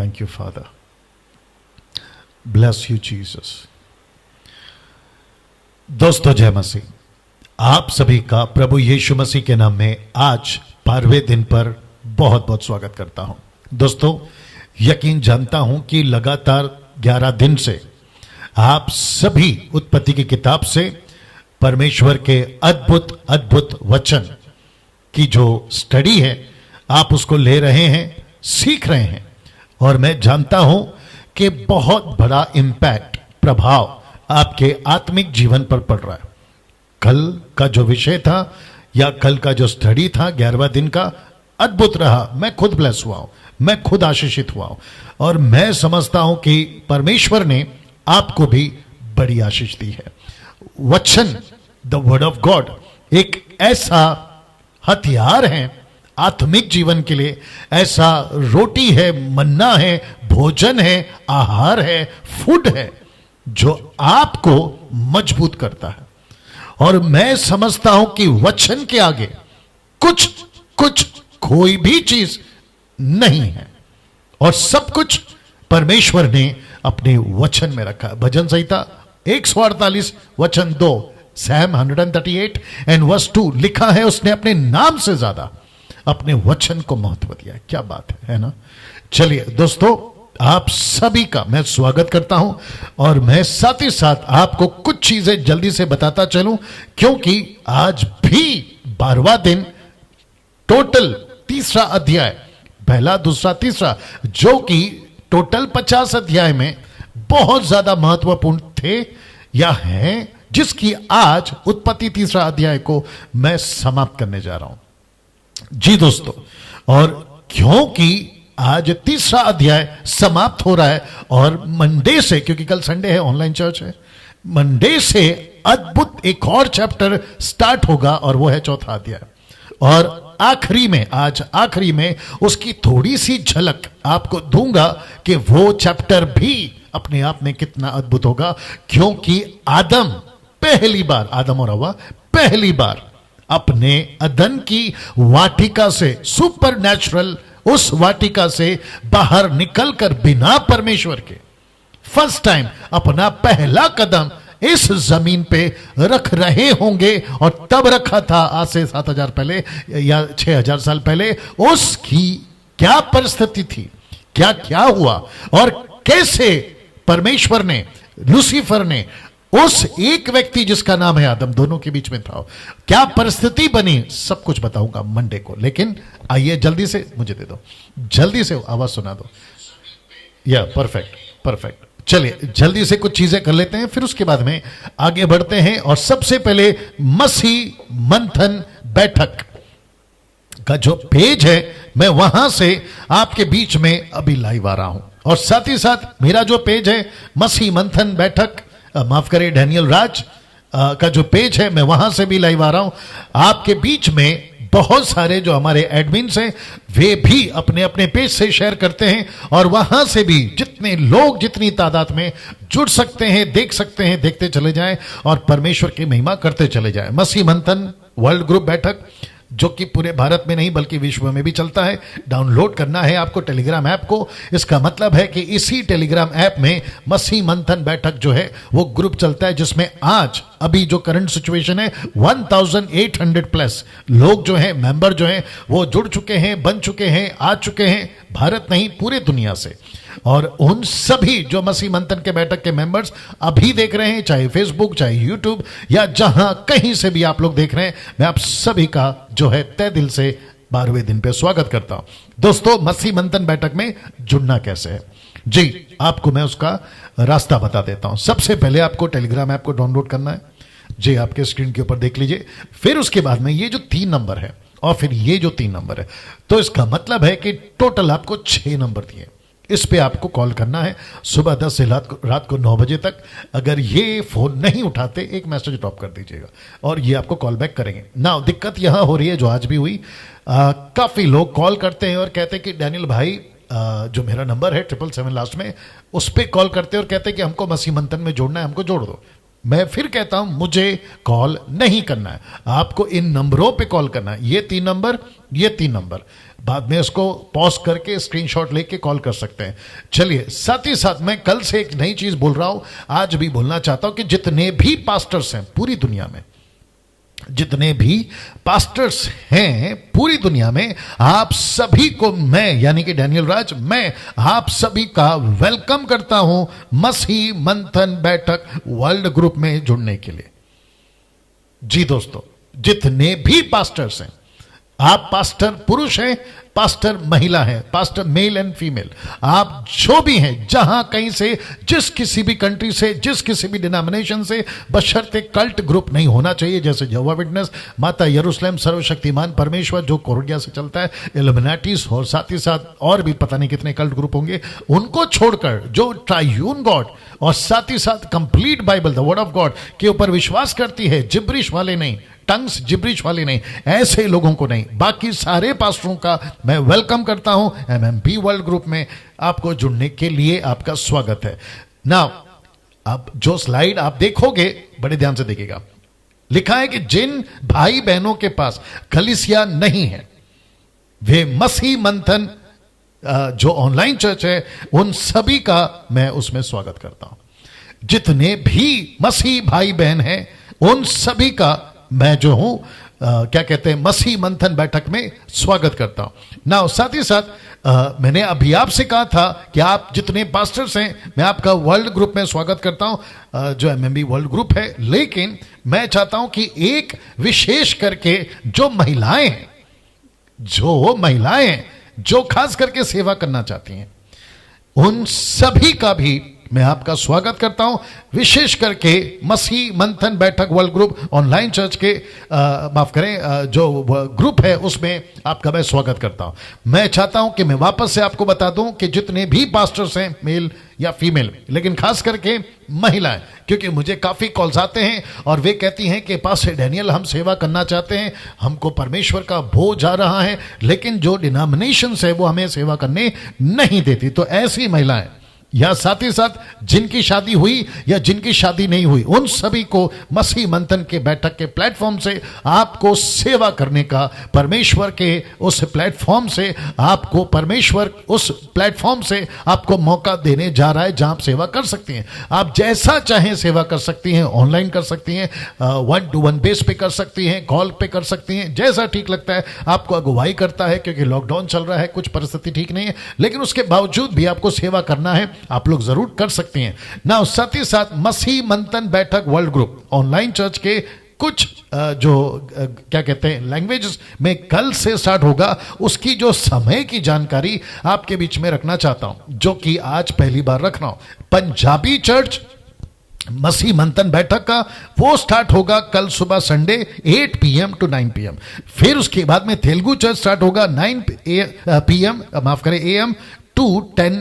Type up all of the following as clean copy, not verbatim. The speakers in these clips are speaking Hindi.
Thank you, Father. Bless you, Jesus. दोस्तों जय मसीह। आप सभी का प्रभु यीशु मसीह के नाम में आज 12वें दिन पर बहुत बहुत स्वागत करता हूं। दोस्तों यकीन जानता हूं कि लगातार 11 दिन से आप सभी उत्पत्ति की किताब से परमेश्वर के अद्भुत अद्भुत वचन की जो स्टडी है आप उसको ले रहे हैं, सीख रहे हैं, और मैं जानता हूं कि बहुत बड़ा इंपैक्ट, प्रभाव आपके आत्मिक जीवन पर पड़ रहा है। कल का जो विषय था या कल का जो स्टडी था 11वां दिन का, अद्भुत रहा। मैं खुद ब्लेस हुआ हूं, मैं खुद आशीषित हुआ हूं, और मैं समझता हूं कि परमेश्वर ने आपको भी बड़ी आशीष दी है। वचन, द वर्ड ऑफ गॉड, एक ऐसा हथियार है आत्मिक जीवन के लिए, ऐसा रोटी है, मन्ना है, भोजन है, आहार है, फूड है जो आपको मजबूत करता है। और मैं समझता हूं कि वचन के आगे कुछ कोई भी चीज नहीं है, और सब कुछ परमेश्वर ने अपने वचन में रखा है। भजन संहिता 148 वचन 2, Psalm 138 एंड वर्स 2 लिखा है, उसने अपने नाम से ज्यादा अपने वचन को महत्व दिया है। क्या बात है ना? चलिए दोस्तों, आप सभी का मैं स्वागत करता हूं, और मैं साथ ही साथ आपको कुछ चीजें जल्दी से बताता चलूं, क्योंकि आज भी 12वां दिन, टोटल तीसरा अध्याय, पहला, दूसरा, तीसरा, जो कि टोटल 50 अध्याय में बहुत ज्यादा महत्वपूर्ण थे या हैं, जिसकी आज उत्पत्ति तीसरा अध्याय को मैं समाप्त करने जा रहा हूं। जी दोस्तों, और क्योंकि आज तीसरा अध्याय समाप्त हो रहा है, और मंडे से, क्योंकि कल संडे है, ऑनलाइन चर्च है, मंडे से अद्भुत एक और चैप्टर स्टार्ट होगा, और वो है चौथा अध्याय। और आखिरी में, आज आखिरी में उसकी थोड़ी सी झलक आपको दूंगा कि वो चैप्टर भी अपने आप में कितना अद्भुत होगा, क्योंकि आदम पहली बार, आदम और हव्वा पहली बार अपने अदन की वाटिका से, सुपर नेचुरल उस वाटिका से बाहर निकलकर बिना परमेश्वर के फर्स्ट टाइम अपना पहला कदम इस जमीन पे रख रहे होंगे, और तब रखा था आज से 7000 पहले या 6000 साल पहले। उसकी क्या परिस्थिति थी, क्या क्या हुआ, और कैसे परमेश्वर ने, लूसीफर ने उस एक व्यक्ति जिसका नाम है आदम, दोनों के बीच में था, क्या परिस्थिति बनी, सब कुछ बताऊंगा मंडे को। लेकिन आइए जल्दी से, मुझे दे दो, जल्दी से आवाज सुना दो। या परफेक्ट परफेक्ट। चलिए जल्दी से कुछ चीजें कर लेते हैं, फिर उसके बाद में आगे बढ़ते हैं। और सबसे पहले मसीह मंथन बैठक का जो पेज है, मैं वहां से आपके बीच में अभी लाइव आ रहा हूं, और साथ ही साथ मेरा जो पेज है मसीह मंथन बैठक, माफ करें डैनियल राज का जो पेज है, मैं वहां से भी लाइव आ रहा हूं। आपके बीच में बहुत सारे जो हमारे एडमिन्स हैं वे भी अपने अपने पेज से शेयर करते हैं, और वहां से भी जितने लोग, जितनी तादाद में जुड़ सकते हैं, देख सकते हैं, देखते चले जाएं और परमेश्वर की महिमा करते चले जाएं। मसीह मंथन वर्ल्ड ग्रुप बैठक, जो कि पूरे भारत में नहीं बल्कि विश्व में भी चलता है। डाउनलोड करना है आपको टेलीग्राम ऐप को। इसका मतलब है कि इसी टेलीग्राम ऐप में मसीह मंथन बैठक जो है वो ग्रुप चलता है, जिसमें आज अभी जो करंट सिचुएशन है 1800 प्लस लोग जो हैं, मेंबर जो हैं, वो जुड़ चुके हैं, बन चुके हैं, आ चुके हैं, भारत नहीं पूरे दुनिया से। और उन सभी जो मसीह मंथन के बैठक के मेंबर्स अभी देख रहे हैं, चाहे फेसबुक, चाहे यूट्यूब, या जहां कहीं से भी आप लोग देख रहे हैं, मैं आप सभी का जो है तहे दिल से 12वें दिन पे स्वागत करता हूं। दोस्तों, मसीह मंथन बैठक में जुड़ना कैसे है, जी आपको मैं उसका रास्ता बता देता हूं। सबसे पहले आपको टेलीग्राम ऐप को डाउनलोड करना है, जी आपके स्क्रीन के ऊपर देख लीजिए। फिर उसके बाद में ये जो 3 नंबर है, और फिर ये जो 3 नंबर है, तो इसका मतलब है कि टोटल आपको 6 नंबर दिए। इस पे आपको कॉल करना है सुबह 10 से रात को 9 बजे तक। अगर ये फोन नहीं उठाते, एक मैसेज ड्रॉप कर दीजिएगा और ये आपको कॉल बैक करेंगे ना। दिक्कत यहां हो रही है, जो आज भी हुई, काफी लोग कॉल करते हैं और कहते हैं कि डैनियल भाई, जो मेरा नंबर है 777 लास्ट में, उस पर कॉल करते हैं और कहते हैं कि हमको मसीह मंथन में जोड़ना है, हमको जोड़ दो। मैं फिर कहता हूं मुझे कॉल नहीं करना है, आपको इन नंबरों पे कॉल करना है। ये 3 नंबर, ये 3 नंबर, बाद में इसको पॉज करके स्क्रीनशॉट लेके कॉल कर सकते हैं। चलिए, साथ ही साथ मैं कल से एक नई चीज बोल रहा हूं, आज भी बोलना चाहता हूं कि जितने भी पास्टर्स हैं पूरी दुनिया में, जितने भी पास्टर्स हैं पूरी दुनिया में, आप सभी को मैं यानी कि डैनियल राज, मैं आप सभी का वेलकम करता हूं मसीह मंथन बैठक वर्ल्ड ग्रुप में जुड़ने के लिए। जी दोस्तों, जितने भी पास्टर्स हैं, आप पास्टर पुरुष हैं, पास्टर महिला है, पास्टर मेल एंड फीमेल, आप जो भी हैं, जहां कहीं से, जिस किसी भी कंट्री से, जिस किसी भी डिनोमिनेशन से, बशर्ते कल्ट ग्रुप नहीं होना चाहिए, जैसे यहोवा विटनेस, माता यरूशलेम, सर्वशक्तिमान परमेश्वर जो कोरिया से चलता है, इल्यूमिनाटीज, और साथ ही साथ और भी पता नहीं कितने कल्ट ग्रुप होंगे, उनको छोड़कर जो ट्रायून गॉड और साथ ही साथ complete Bible the word of God के ऊपर विश्वास करती है, जिब्रिश वाले नहीं, टंग्स जिब्रिश वाले नहीं, ऐसे लोगों को नहीं, बाकी सारे पास्टरों का मैं वेलकम करता हूं एमएमपी वर्ल्ड ग्रुप में। आपको जुड़ने के लिए आपका स्वागत है। नाउ, अब जो स्लाइड आप देखोगे बड़े ध्यान से देखिएगा, लिखा है कि जिन भाई बहनों के पास कलीसिया नहीं है, वे मसीह मंथन जो ऑनलाइन चर्च है, उन सभी का मैं उसमें स्वागत करता हूं। जितने भी मसीह भाई बहन हैं, उन सभी का मैं जो हूं क्या कहते हैं, मसीह मंथन बैठक में स्वागत करता हूं ना। साथ ही साथ मैंने अभी आपसे कहा था कि आप जितने पास्टर्स हैं, मैं आपका वर्ल्ड ग्रुप में स्वागत करता हूं, जो एमएमबी वर्ल्ड ग्रुप है। लेकिन मैं चाहता हूं कि एक विशेष करके जो महिलाएं हैं, जो खास करके सेवा करना चाहती हैं, उन सभी का भी मैं आपका स्वागत करता हूं, विशेष करके मसीह मंथन बैठक वर्ल्ड ग्रुप ऑनलाइन चर्च के माफ करें जो ग्रुप है उसमें आपका मैं स्वागत करता हूं। मैं चाहता हूं कि मैं वापस से आपको बता दूं कि जितने भी पास्टर्स हैं, मेल या फीमेल, लेकिन खास करके महिलाएं, क्योंकि मुझे काफी कॉल्स आते हैं और वे कहती हैं कि पास्टर डैनियल, हम सेवा करना चाहते हैं, हमको परमेश्वर का बोझ आ रहा है, लेकिन जो डिनोमिनेशंस है वो हमें सेवा करने नहीं देती। तो ऐसी महिलाएं या साथ ही साथ जिनकी शादी हुई या जिनकी शादी नहीं हुई, उन सभी को मसीह मंथन के बैठक के प्लेटफॉर्म से आपको सेवा करने का, परमेश्वर के उस प्लेटफॉर्म से आपको, परमेश्वर उस प्लेटफॉर्म से आपको मौका देने जा रहा है जहां आप सेवा कर सकती हैं। आप जैसा चाहें सेवा कर सकती हैं, ऑनलाइन कर सकती हैं, 1-to-1 बेस पे कर सकती हैं, कॉल पे कर सकती हैं, जैसा ठीक लगता है। आपको अगुवाई करता है क्योंकि लॉकडाउन चल रहा है, कुछ परिस्थिति ठीक नहीं है, लेकिन उसके बावजूद भी आपको सेवा करना है, आप लोग जरूर कर सकते हैं ना। साथ ही साथ मसीह मंथन बैठक वर्ल्ड ग्रुप ऑनलाइन चर्च के कुछ जो क्या कहते हैं लैंग्वेजेस में कल से स्टार्ट होगा, उसकी जो समय की जानकारी आपके बीच में रखना चाहता हूं, जो कि आज पहली बार रख रहा हूं। पंजाबी चर्च मसीह मंथन बैठक का वो स्टार्ट होगा कल सुबह संडे 8 PM to 9 PM। फिर उसके बाद में तेलुगु चर्च स्टार्ट होगा 9 PM माफ करें AM to 10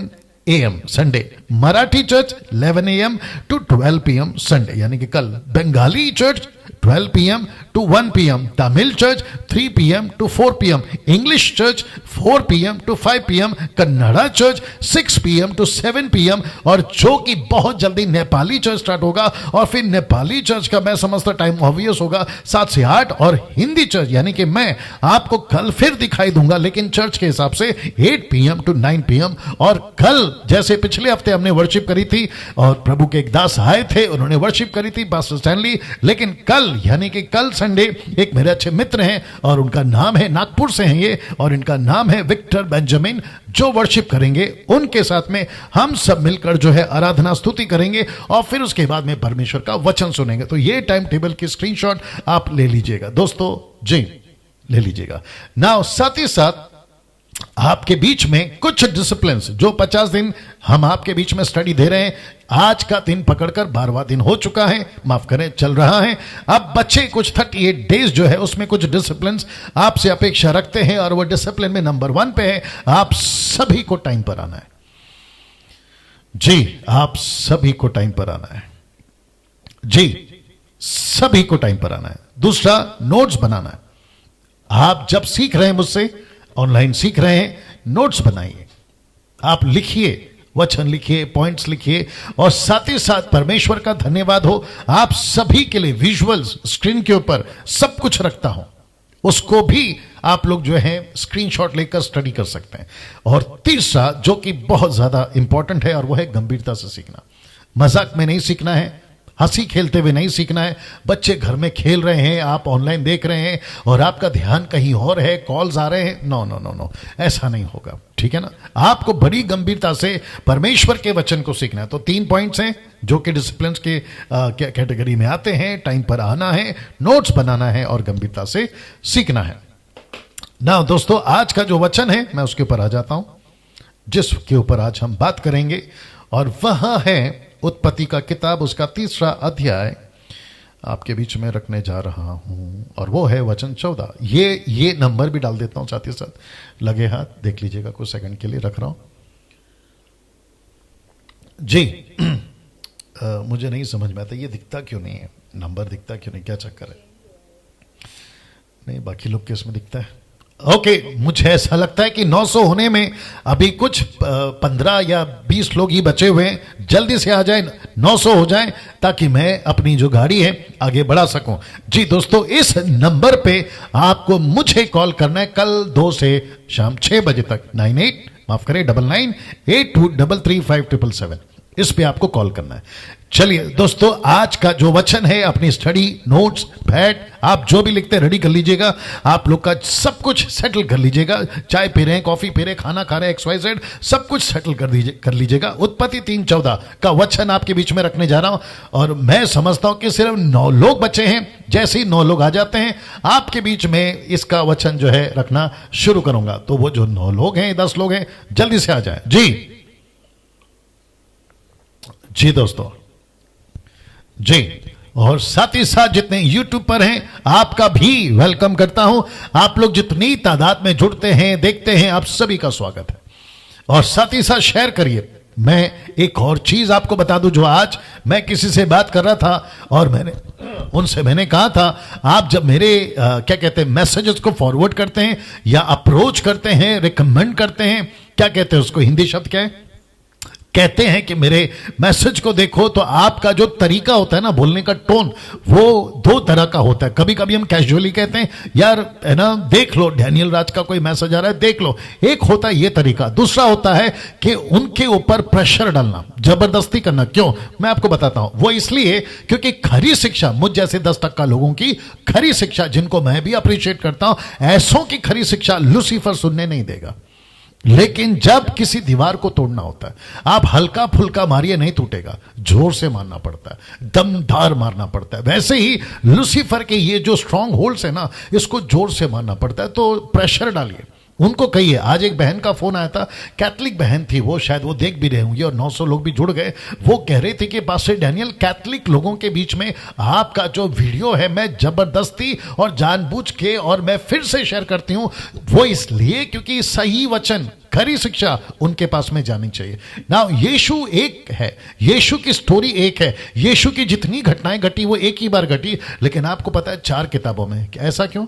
AM Sunday. Marathi church 11 AM to 12 PM Sunday, यानी कि कल। Bengali church 12 PM to 1 PM, Tamil church 3 PM to 4 PM, English church 4 PM to 5 PM, Kannada church 6 PM to 7 PM, और जो कि बहुत जल्दी नेपाली चर्च स्टार्ट होगा, और फिर नेपाली चर्च का मैं समझता टाइम ऑब्वियस होगा 7 से 8, और हिंदी चर्च यानी कि मैं आपको कल फिर दिखाई दूंगा, लेकिन चर्च के हिसाब से 8 PM to 9 PM। और कल जैसे पिछले हफ्ते हमने वर्शिप करी थी और प्रभु के एक दास आए थे, उन्होंने वर्शिप करी थी, पास्टर स्टैनली, लेकिन कल यानी कि कल संडे एक मेरे अच्छे मित्र हैं और उनका नाम है, नागपुर से हैं ये, और इनका नाम है विक्टर बेंजामिन, जो वर्शिप करेंगे। उनके साथ में हम सब मिलकर जो है आराधना स्तुति करेंगे और फिर उसके बाद में परमेश्वर का वचन सुनेंगे। तो ये टाइम टेबल की स्क्रीनशॉट आप ले लीजिएगा दोस्तों, जी ले लीजिएगा ना। साथ ही साथ आपके बीच में कुछ डिसिप्लिन, जो 50 दिन हम आपके बीच में स्टडी दे रहे हैं, आज का दिन पकड़कर 12वां दिन हो चुका है, माफ करें चल रहा है। अब बच्चे कुछ 38 डेज जो है उसमें कुछ डिसिप्लिन आपसे अपेक्षा रखते हैं, और वो डिसिप्लिन में नंबर 1 पे है, आप सभी को टाइम पर आना है। जी, आप सभी को टाइम पर आना है, जी सभी को टाइम पर आना है। दूसरा, नोट्स बनाना है। आप जब सीख रहे हैं मुझसे, ऑनलाइन सीख रहे हैं, नोट्स बनाइए, आप लिखिए, वचन लिखिए, पॉइंट्स लिखिए, और साथ ही साथ परमेश्वर का धन्यवाद हो, आप सभी के लिए विजुअल्स स्क्रीन के ऊपर सब कुछ रखता हूं, उसको भी आप लोग जो है स्क्रीनशॉट लेकर स्टडी कर सकते हैं। और तीसरा जो कि बहुत ज्यादा इंपॉर्टेंट है, और वो है गंभीरता से सीखना। मजाक में नहीं सीखना है, हंसी खेलते हुए नहीं सीखना है। बच्चे घर में खेल रहे हैं, आप ऑनलाइन देख रहे हैं और आपका ध्यान कहीं और है, कॉल्स आ रहे हैं, नो नो नो नो, ऐसा नहीं होगा, ठीक है ना। आपको बड़ी गंभीरता से परमेश्वर के वचन को सीखना है। तो 3 पॉइंट्स हैं जो कि डिसिप्लिन के कैटेगरी में आते हैं। टाइम पर आना है, नोट्स बनाना है और गंभीरता से सीखना है। ना दोस्तों, आज का जो वचन है मैं उसके ऊपर आ जाता हूं, जिसके ऊपर आज हम बात करेंगे, और वह है उत्पत्ति का किताब, उसका 3रा अध्याय आपके बीच में रखने जा रहा हूं, और वो है वचन 14। ये नंबर भी डाल देता हूं साथ ही साथ, लगे हाथ देख लीजिएगा, कुछ सेकंड के लिए रख रहा हूं जी। मुझे नहीं समझ में आता ये दिखता क्यों नहीं है, नंबर दिखता क्यों नहीं, क्या चक्कर है? नहीं, बाकी लोग के इसमें दिखता है। ओके, मुझे ऐसा लगता है कि 900 होने में अभी कुछ 15 या 20 लोग ही बचे हुए हैं। जल्दी से आ जाए, 900 हो जाए, ताकि मैं अपनी जो गाड़ी है आगे बढ़ा सकूं। जी दोस्तों, इस नंबर पे आपको मुझे कॉल करना है कल 2 से शाम 6 बजे तक। 98 इस पे आपको कॉल करना है। चलिए दोस्तों, आज का जो वचन है, अपनी स्टडी नोट्स, पैड, आप जो भी लिखते हैं रेडी कर लीजिएगा। आप लोग का सब कुछ सेटल कर लीजिएगा, चाय पी रहे हैं, कॉफी पी रहे हैं, खाना खा रहे हैं, XYZ, सब कुछ सेटल कर लीजिएगा। उत्पत्ति 3:14 का वचन आपके बीच में रखने जा रहा हूं, और मैं समझता हूं कि सिर्फ 9 लोग बचे हैं। जैसे ही 9 लोग आ जाते हैं, आपके बीच में इसका वचन जो है रखना शुरू करूंगा। तो वो जो 9 लोग हैं, 10 लोग हैं, जल्दी से आ जाए। जी दोस्तों, जी, और साथ ही साथ जितने YouTube पर हैं, आपका भी वेलकम करता हूं। आप लोग जितनी तादाद में जुड़ते हैं, देखते हैं, आप सभी का स्वागत है। और साथ ही साथ शेयर करिए। मैं एक और चीज आपको बता दूं, जो आज मैं किसी से बात कर रहा था, और मैंने कहा था, आप जब मेरे क्या कहते हैं मैसेजेस को फॉरवर्ड करते हैं या अप्रोच करते हैं, रिकमेंड करते हैं, क्या कहते हैं उसको, हिंदी शब्द क्या है, कहते हैं कि मेरे मैसेज को देखो, तो आपका जो तरीका होता है ना बोलने का, टोन, वो 2 तरह का होता है। कभी कभी हम कैजुअली कहते हैं, यार है ना, देख लो डैनियल राज का कोई मैसेज आ रहा है, देख लो। एक होता है ये तरीका। दूसरा होता है कि उनके ऊपर प्रेशर डालना, जबरदस्ती करना। क्यों? मैं आपको बताता हूं। वो इसलिए क्योंकि खरी शिक्षा, मुझ जैसे 10% लोगों की खरी शिक्षा, जिनको मैं भी अप्रिशिएट करता हूं, ऐसों की खरी शिक्षा लूसीफर सुनने नहीं देगा। लेकिन जब किसी दीवार को तोड़ना होता है, आप हल्का फुल्का मारिए, नहीं टूटेगा, जोर से मारना पड़ता है, दमदार मारना पड़ता है। वैसे ही लूसीफर के ये जो स्ट्रांग होल्ड्स है ना, इसको जोर से मारना पड़ता है। तो प्रेशर डालिए, उनको कहिए। आज एक बहन का फोन आया था, कैथलिक बहन थी वो, शायद वो देख भी रहे होंगे, और 900 लोग भी जुड़ गए। वो कह रहे थे कि पास्टर डैनियल, कैथलिक लोगों के बीच में आपका जो वीडियो है, मैं जबरदस्ती और जानबूझ के, और मैं फिर से शेयर करती हूं, वो इसलिए क्योंकि सही वचन, खरी शिक्षा उनके पास में जानी चाहिए ना। यीशु एक है, यीशु की स्टोरी एक है, यीशु की जितनी घटनाएं घटी वो एक ही बार घटी, लेकिन आपको पता है 4 किताबों में। ऐसा क्यों?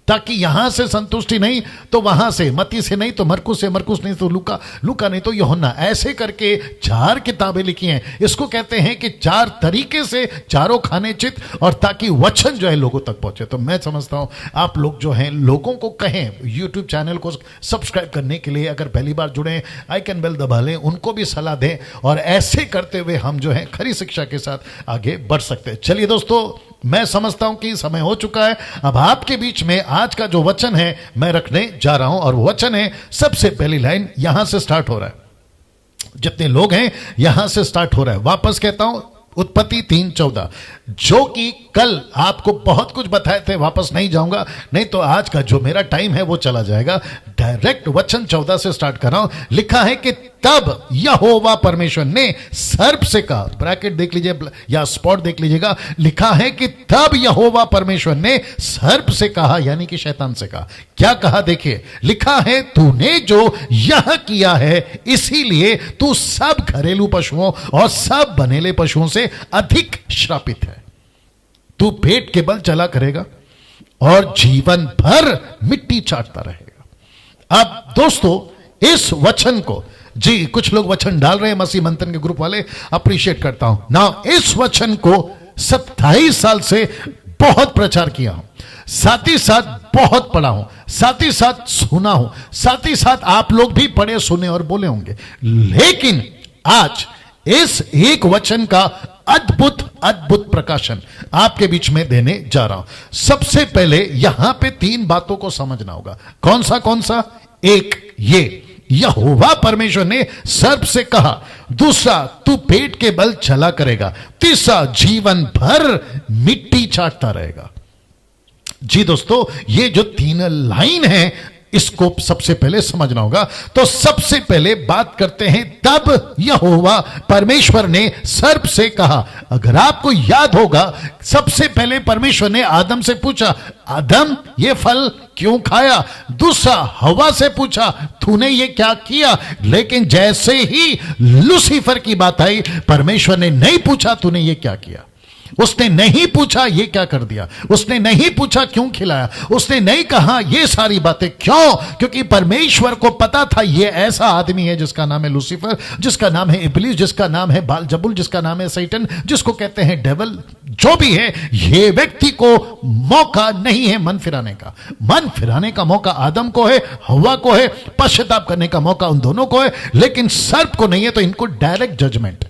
ताकि यहां से संतुष्टि नहीं तो वहां से, मत्ती से नहीं तो मरकुस से, मरकुस नहीं तो लूका, लूका नहीं तो यूहन्ना, ऐसे करके 4 किताबें लिखी हैं। इसको कहते हैं कि 4 तरीके से चारों खाने चित, और ताकि वचन जो है लोगों तक पहुंचे। तो मैं समझता हूं आप लोग जो हैं, लोगों को कहें YouTube चैनल को सब्सक्राइब करने के लिए। अगर पहली बार जुड़े, आइकन बेल दबा लें, उनको भी सलाह दें, और ऐसे करते हुए हम जो है खरी शिक्षा के साथ आगे बढ़ सकते हैं। चलिए दोस्तों, मैं समझता हूं कि समय हो चुका है। अब आपके बीच में आज का जो वचन है मैं रखने जा रहा हूं, और वो वचन है, सबसे पहली लाइन यहां से स्टार्ट हो रहा है। जितने लोग हैं यहां से स्टार्ट हो रहा है। वापस कहता हूं, उत्पत्ति 3:14, जो कि कल आपको बहुत कुछ बताए थे, वापस नहीं जाऊंगा, नहीं तो आज का जो मेरा टाइम है वो चला जाएगा। डायरेक्ट वचन 14 से स्टार्ट कर रहा हूं। लिखा है कि तब यहोवा परमेश्वर ने सर्प से कहा, ब्रैकेट देख लीजिए या स्पॉट देख लीजिएगा, लिखा है कि तब यहोवा परमेश्वर ने सर्प से कहा, यानी कि शैतान से कहा। क्या कहा? देखिए, लिखा है, तूने जो यह किया है, इसीलिए तू सब घरेलू पशुओं और सब बनेले पशुओं से अधिक श्रापित है। तू पेट के बल चला करेगा और जीवन भर मिट्टी चाटता रहेगा। अब दोस्तों, इस वचन को, जी कुछ लोग वचन डाल रहे हैं, मसीह मंथन के ग्रुप वाले, अप्रिशिएट करता हूं ना। इस वचन को 27 साल से बहुत प्रचार किया हूं, साथ ही साथ बहुत पढ़ा हूं, साथ ही साथ सुना हूं, साथ ही साथ आप लोग भी पढ़े सुने और बोले होंगे। लेकिन आज इस एक वचन का अद्भुत अद्भुत प्रकाशन आपके बीच में देने जा रहा हूं। सबसे पहले यहां पे 3 बातों को समझना होगा। कौन सा? एक, ये यहोवा परमेश्वर ने सर्प से कहा। दूसरा, तू पेट के बल चला करेगा। तीसरा, जीवन भर मिट्टी चाटता रहेगा। जी दोस्तों, ये जो 3 लाइन है इसको सबसे पहले समझना होगा। तो सबसे पहले बात करते हैं, तब यहोवा परमेश्वर ने सर्प से कहा। अगर आपको याद होगा, सबसे पहले परमेश्वर ने आदम से पूछा, आदम ये फल क्यों खाया? दूसरा, हवा से पूछा, तूने ये क्या किया? लेकिन जैसे ही लूसीफर की बात आई, परमेश्वर ने नहीं पूछा तूने ये क्या किया, उसने नहीं पूछा ये क्या कर दिया, उसने नहीं पूछा क्यों खिलाया, उसने नहीं कहा ये सारी बातें। क्यों? क्योंकि परमेश्वर को पता था ये ऐसा आदमी है जिसका नाम है लूसीफर, जिसका नाम है इब्लीस, जिसका नाम है बालजबुल, जिसका नाम है सैटन, जिसको कहते हैं डेविल, जो भी है, ये व्यक्ति को मौका नहीं है मन फिराने का। मन फिराने का मौका आदम को है, हवा को है, पश्चाताप करने का मौका उन दोनों को है, लेकिन सर्प को नहीं है। तो इनको डायरेक्ट जजमेंट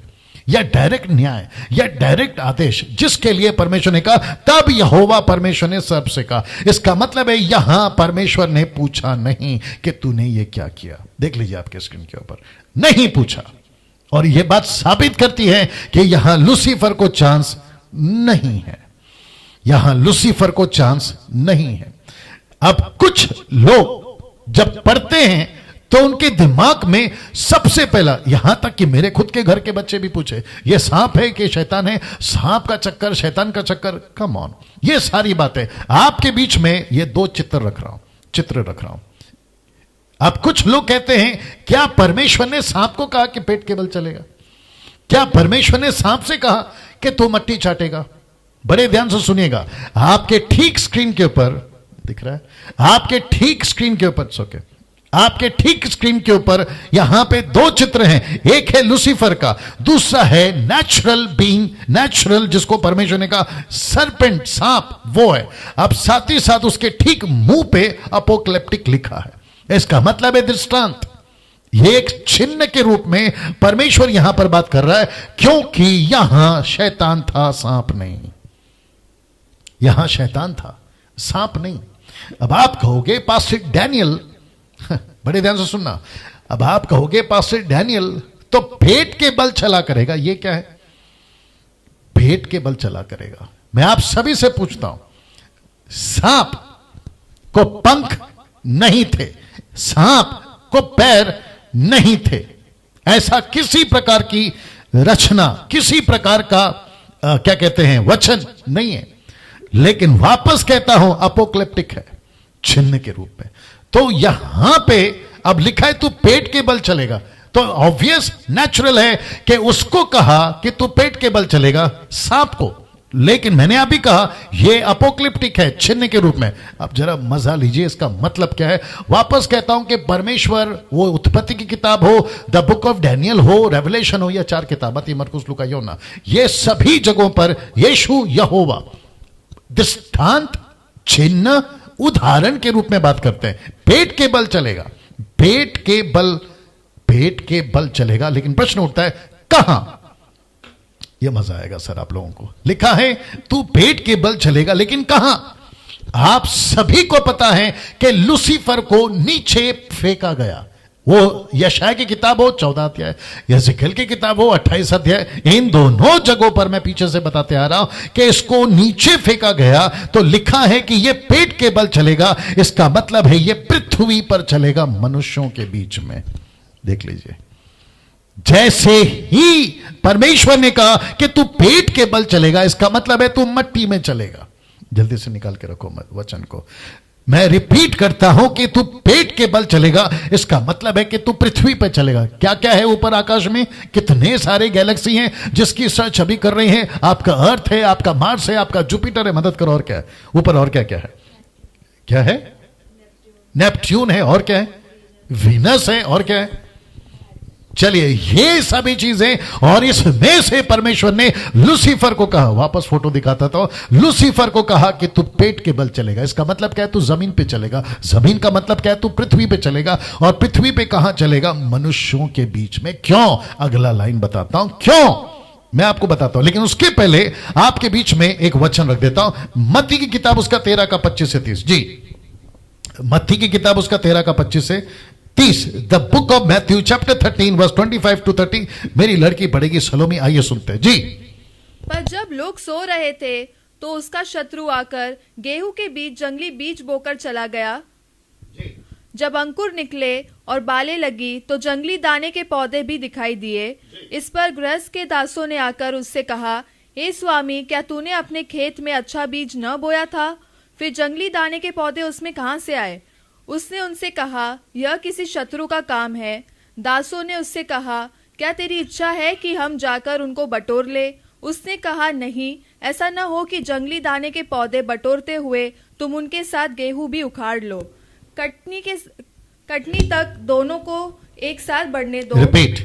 या डायरेक्ट न्याय या डायरेक्ट आदेश, जिसके लिए परमेश्वर ने कहा, तब यहोवा परमेश्वर ने सर्प से कहा। इसका मतलब है यहां परमेश्वर ने पूछा नहीं कि तूने ये क्या किया। देख लीजिए आपके स्क्रीन के ऊपर, नहीं पूछा। और यह बात साबित करती है कि यहां लूसीफर को चांस नहीं है, यहां लूसीफर को चांस नहीं है। अब कुछ लोग जब पढ़ते हैं तो उनके दिमाग में सबसे पहला, यहां तक कि मेरे खुद के घर के बच्चे भी पूछे, ये सांप है कि शैतान है? सांप का चक्कर, शैतान का चक्कर, कम ऑन। ये सारी बातें आपके बीच में ये 2 चित्र रख रहा हूं। अब कुछ लोग कहते हैं, क्या परमेश्वर ने सांप को कहा कि पेट के बल चलेगा? क्या परमेश्वर ने सांप से कहा कि तू मट्टी चाटेगा? बड़े ध्यान से सुनिएगा, आपके ठीक स्क्रीन के ऊपर दिख रहा है, आपके ठीक स्क्रीन के ऊपर, सोके आपके ठीक स्क्रीन के ऊपर यहां पे 2 चित्र हैं। एक है लूसीफर का, दूसरा है नेचुरल बीइंग, नेचुरल जिसको परमेश्वर ने कहा सरपेंट, सांप, वो है। अब साथ ही साथ उसके ठीक मुंह पे अपोकलिप्टिक लिखा है। इसका मतलब है दृष्टांत। ये एक चिन्ह के रूप में परमेश्वर यहां पर बात कर रहा है, क्योंकि यहां शैतान था, सांप नहीं। यहां शैतान था, सांप नहीं। अब आप कहोगे पास्टर डैनियल, बड़े ध्यान से सुनना, अब आप कहोगे पास्टर डैनियल तो पेट के बल चला करेगा, ये क्या है? पेट के बल चला करेगा। मैं आप सभी से पूछता हूं, सांप को पंख नहीं थे, सांप को पैर नहीं थे, ऐसा किसी प्रकार की रचना, किसी प्रकार का क्या कहते हैं वचन नहीं है। लेकिन वापस कहता हूं, अपोक्लिप्टिक है, चिन्ह के रूप में। तो यहां पे अब लिखा है तू पेट के बल चलेगा, तो ऑब्वियस नेचुरल है कि उसको कहा कि तू पेट के बल चलेगा, सांप को। लेकिन मैंने अभी कहा यह अपोक्लिप्टिक है, चिन्ह के रूप में। अब जरा मजा लीजिए, इसका मतलब क्या है। वापस कहता हूं कि परमेश्वर, वो उत्पत्ति की किताब हो, द बुक ऑफ डैनियल हो, रेवलेशन हो, या 4 किताब, मरकुस, लूका, यूहन्ना, ये सभी जगहों पर यीशु, यहोवा दृष्टांत, चिन्ह, उदाहरण के रूप में बात करते हैं। पेट के बल चलेगा, पेट के बल चलेगा। लेकिन प्रश्न उठता है कहां? यह मजा आएगा सर आप लोगों को। लिखा है तू पेट के बल चलेगा, लेकिन कहां? आप सभी को पता है कि लूसीफर को नीचे फेंका गया। वो यशाया की किताब हो 14 अध्याय, यहेजकेल की किताब हो 28 अध्याय, इन दोनों जगहों पर मैं पीछे से बताते आ रहा हूं कि इसको नीचे फेंका गया। तो लिखा है कि ये पेट के बल चलेगा, इसका मतलब है ये पृथ्वी पर चलेगा, मनुष्यों के बीच में। देख लीजिए, जैसे ही परमेश्वर ने कहा कि तू पेट के बल चलेगा, इसका मतलब है तू मट्टी में चलेगा। जल्दी से निकाल के रखो वचन को। मैं रिपीट करता हूं कि तू पेट के बल चलेगा, इसका मतलब है कि तू पृथ्वी पर चलेगा। क्या क्या है ऊपर आकाश में? कितने सारे गैलेक्सी हैं जिसकी सर्च अभी कर रही हैं। आपका अर्थ है, आपका मार्स है, आपका जुपिटर है, मदद करो। और क्या है ऊपर? और क्या क्या है? क्या है? नेपट्यून है। और क्या है? वीनस है। और क्या है? चलिए, ये सभी चीजें और इसमें से परमेश्वर ने लूसीफर को कहा, वापस फोटो दिखाता था, लूसीफर को कहा कि तू पेट के बल चलेगा। इसका मतलब क्या है? तू जमीन पे चलेगा। जमीन का मतलब क्या है? तू पृथ्वी पे चलेगा। और पृथ्वी पे कहां चलेगा? मनुष्यों के बीच में। क्यों? अगला लाइन बताता हूं क्यों, मैं आपको बताता हूं, लेकिन उसके पहले आपके बीच में एक वचन रख देता हूं। मत्ती की किताब उसका 13 का 25 से 30। जी, मत्ती की किताब उसका 13 का 25 से 30। The book of Matthew chapter 13 verse 25 to 30। मेरी लड़की पढ़ेगी, सलोमी, आइए सुनते हैं। जी, पर जब लोग सो रहे थे तो उसका शत्रु आकर गेहूं के बीच जंगली बीज बोकर चला गया। जब अंकुर निकले और बालें लगी तो जंगली दाने के पौधे भी दिखाई दिए। इस पर गृहस्थ के दासों ने आकर उससे कहा, हे स्वामी, क्या तूने अपने खेत में अच्छा बीज न बोया था? फिर जंगली दाने के पौधे उसमें कहां से आए? उसने उनसे कहा, यह किसी शत्रु का काम है। दासों ने उससे कहा, क्या तेरी इच्छा है कि हम जाकर उनको बटोर ले? उसने कहा, नहीं, ऐसा न हो कि जंगली दाने के पौधे बटोरते हुए तुम उनके साथ गेहूं भी उखाड़ लो। कटनी तक दोनों को एक साथ बढ़ने दो। रिपीट।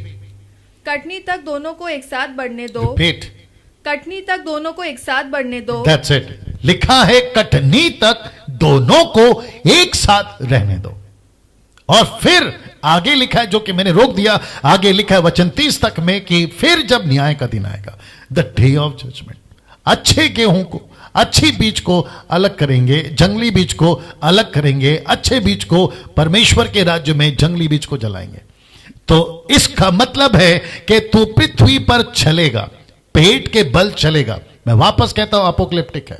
कटनी तक दोनों को एक साथ बढ़ने दो। रिपीट। कटनी तक दोनों को एक साथ बढ़ने दो। That's it. लिखा है कटनी तक दोनों को एक साथ रहने दो। और फिर आगे लिखा है, जो कि मैंने रोक दिया, आगे लिखा है वचन 30 तक में कि फिर जब न्याय का दिन आएगा, द डे ऑफ जजमेंट, अच्छे गेहूं को, अच्छी बीज को अलग करेंगे, जंगली बीज को अलग करेंगे, अच्छे बीज को परमेश्वर के राज्य में, जंगली बीज को जलाएंगे। तो इसका मतलब है कि तू पृथ्वी पर चलेगा, पेट के बल चलेगा। मैं वापस कहता हूं, अपोकलिप्टिक है,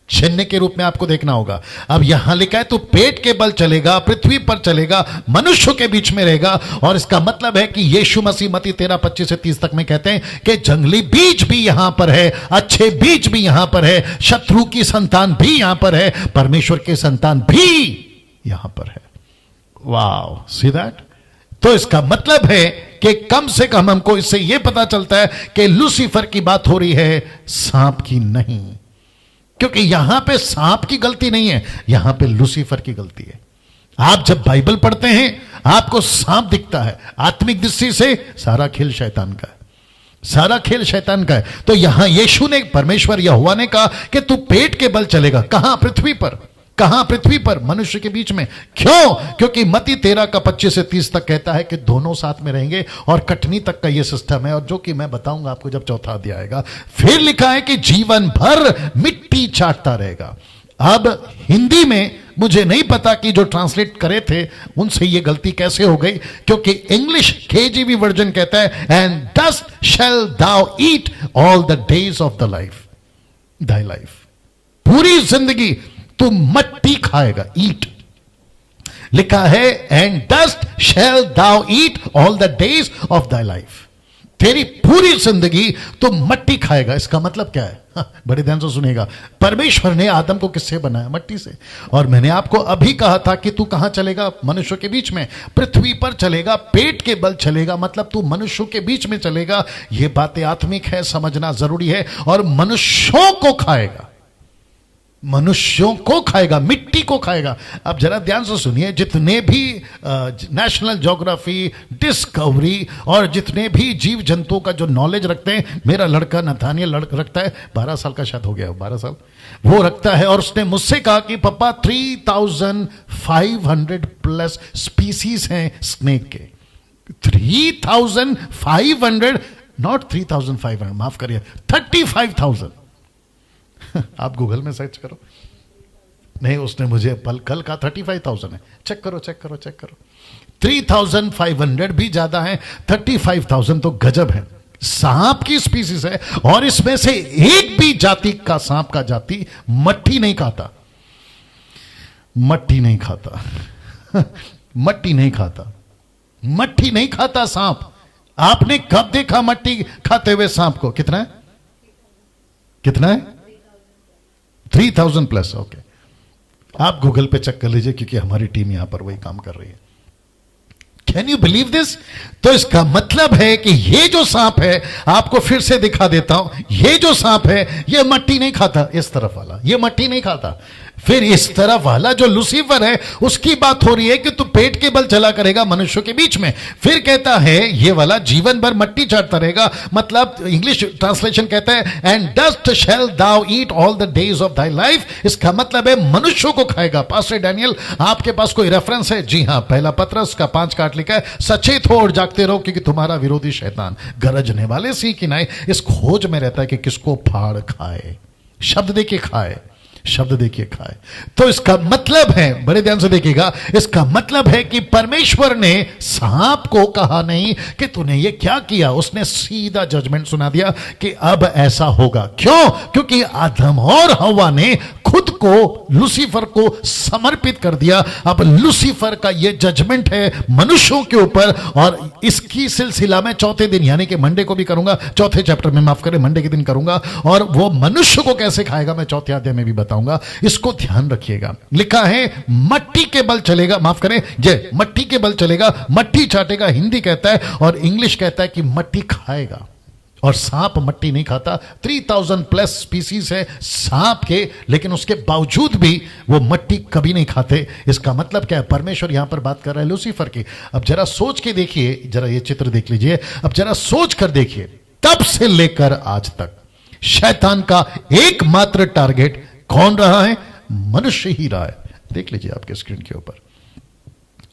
चिन्ह के रूप में आपको देखना होगा। अब यहां लिखा है तू पेट के बल चलेगा, पृथ्वी पर चलेगा, मनुष्यों के बीच में रहेगा। और इसका मतलब है कि यीशु मसीह मत्ती 13:25 से 30 तक में कहते हैं कि जंगली बीज भी यहां पर है, अच्छे बीज भी यहां पर है, शत्रु की संतान भी यहां पर है, परमेश्वर की संतान भी यहां पर है। Wow, see that? तो इसका मतलब है कि कम से कम हमको इससे यह पता चलता है कि लूसीफर की बात हो रही है, सांप की नहीं। क्योंकि यहां पे सांप की गलती नहीं है, यहां पे लूसीफर की गलती है। आप जब बाइबल पढ़ते हैं आपको सांप दिखता है, आत्मिक दृष्टि से सारा खेल शैतान का है, सारा खेल शैतान का है। तो यहां यीशु ने, परमेश्वर यहोवा ने कहा कि तू पेट के बल चलेगा। कहां? पृथ्वी पर। कहां? पृथ्वी पर, मनुष्य के बीच में। क्यों? क्योंकि मत्ती 13 का 25 से 30 तक कहता है कि दोनों साथ में रहेंगे और कटनी तक का यह सिस्टम है, और जो कि मैं बताऊंगा आपको जब चौथा अध्याय आएगा। फिर लिखा है कि जीवन भर मिट्टी चाटता रहेगा। अब हिंदी में मुझे नहीं पता कि जो ट्रांसलेट करे थे उनसे यह गलती कैसे हो गई, क्योंकि इंग्लिश केजीवी वर्जन कहता है, and dust shall thou eat all the days of the life, thy life. पूरी जिंदगी तू मट्टी खाएगा, ईट। लिखा है and dust shall thou eat all the days of thy life. तेरी पूरी जिंदगी तू मट्टी खाएगा। इसका मतलब क्या है? बड़े ध्यान से सुनेगा। परमेश्वर ने आदम को किससे बनाया? मट्टी से। और मैंने आपको अभी कहा था कि तू कहां चलेगा? मनुष्यों के बीच में। पृथ्वी पर चलेगा, पेट के बल चलेगा, मतलब तू मनुष्यों के बीच में चलेगा। ये बातें आत्मिक है, समझना जरूरी है। और मनुष्यों को खाएगा, मनुष्यों को खाएगा, मिट्टी को खाएगा। अब जरा ध्यान से सुनिए, जितने भी नेशनल ज्योग्राफी, डिस्कवरी और जितने भी जीव जंतुओं का जो नॉलेज रखते हैं, मेरा लड़का नथानियल रखता है, 12 साल का शायद हो गया, 12 साल वो रखता है। और उसने मुझसे कहा कि पापा 3500 प्लस स्पीसीज हैं स्नेक के। 3500, नॉट 3500, माफ करिए, 35,000। आप गूगल में सर्च करो। नहीं, उसने मुझे कल का 35,000 है। चेक करो, चेक करो, चेक करो। 3,500 भी ज्यादा है, 35,000 तो गजब है। सांप की स्पीसीज है, और इसमें से एक भी जाति का सांप का जाति मट्टी नहीं खाता, मट्टी नहीं खाता, मट्टी नहीं खाता, मट्टी नहीं खाता सांप। आपने कब देखा मट्टी खाते हुए सांप को? कितना है? कितना है? 3,000 प्लस। ओके, आप गूगल पे चेक कर लीजिए, क्योंकि हमारी टीम यहां पर वही काम कर रही है। Can you believe this? तो इसका मतलब है कि ये जो सांप है, आपको फिर से दिखा देता हूं, ये जो सांप है ये मट्टी नहीं खाता। इस तरफ वाला ये मट्टी नहीं खाता। फिर इस तरफ वाला जो लूसीफर है उसकी बात हो रही है कि तू पेट के बल चला करेगा मनुष्यों के बीच में। फिर कहता है ये वाला जीवन भर मट्टी चाटता रहेगा, मतलब इंग्लिश ट्रांसलेशन कहता है and dust shall thou eat all the days of thy life. इसका मतलब है मनुष्यों को खाएगा। पास्टर डैनियल, आपके पास कोई रेफरेंस है? जी हां, पहला पत्रस का 5 लिखा है, सचेत हो और जागते रहो क्योंकि तुम्हारा विरोधी शैतान गरजने वाले सी की नाई इस खोज में रहता है कि किसको फाड़ खाए। शब्द देखिए खाए, शब्द देखिए खाए। तो इसका मतलब है, बड़े ध्यान से देखिएगा, इसका मतलब है कि परमेश्वर ने सांप को कहा नहीं कि तूने ये क्या किया, उसने सीधा जजमेंट सुना दिया कि अब ऐसा होगा। क्यों? क्योंकि आदम और हवा ने खुद को लूसीफर को समर्पित कर दिया। अब लूसीफर का यह जजमेंट है मनुष्यों के ऊपर, और इसकी सिलसिला में चौथे दिन यानी कि मंडे को भी करूंगा, चौथे चैप्टर में, माफ करें, मंडे के दिन करूंगा। और वो मनुष्य को कैसे खाएगा मैं चौथे अध्याय में भी बताऊंगा, इसको ध्यान रखिएगा। लिखा है मट्टी के बल चलेगा, माफ करें, जय मट्टी के बल चलेगा, मट्टी चाटेगा हिंदी कहता है, और इंग्लिश कहता है कि मट्टी खाएगा। और सांप मट्टी नहीं खाता। 3000 प्लस स्पीसीज है सांप के, लेकिन उसके बावजूद भी वो मट्टी कभी नहीं खाते। इसका मतलब क्या है? परमेश्वर यहां पर बात कर रहा है लूसीफर की। अब जरा सोच के देखिए, जरा ये चित्र देख लीजिए, अब जरा सोच कर देखिए, तब से लेकर आज तक शैतान का एकमात्र टारगेट कौन रहा है? मनुष्य ही रहा है। देख लीजिए आपके स्क्रीन के ऊपर,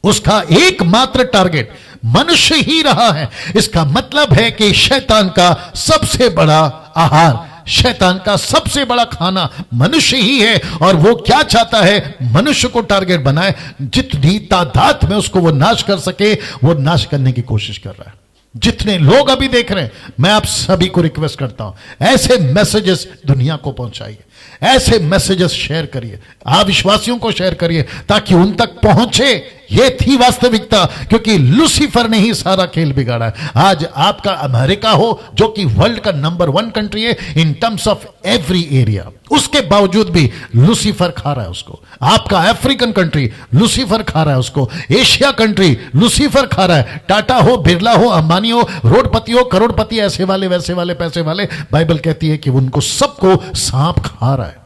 उसका एकमात्र टारगेट मनुष्य ही रहा है। इसका मतलब है कि शैतान का सबसे बड़ा आहार, शैतान का सबसे बड़ा खाना मनुष्य ही है। और वो क्या चाहता है? मनुष्य को टारगेट बनाए, जितनी तादाद में उसको वो नाश कर सके वो नाश करने की कोशिश कर रहा है। जितने लोग अभी देख रहे हैं, मैं आप सभी को रिक्वेस्ट करता हूं, ऐसे मैसेजेस दुनिया को पहुंचाइए, ऐसे मैसेजेस शेयर करिए, अविश्वासियों को शेयर करिए ताकि उन तक पहुंचे। ये थी वास्तविकता, क्योंकि लूसीफर ने ही सारा खेल बिगाड़ा है। आज आपका अमेरिका हो जो कि वर्ल्ड का नंबर 1 कंट्री है in terms of every area, उसके बावजूद भी लूसीफर खा रहा है उसको। आपका अफ्रीकन कंट्री लूसीफर खा रहा है उसको, एशिया कंट्री लूसीफर खा रहा है। टाटा हो, बिरला हो, अंबानी हो, रोडपति हो, करोड़पति, ऐसे वाले वैसे वाले पैसे वाले, बाइबल कहती है कि उनको सबको सांप खा रहा है।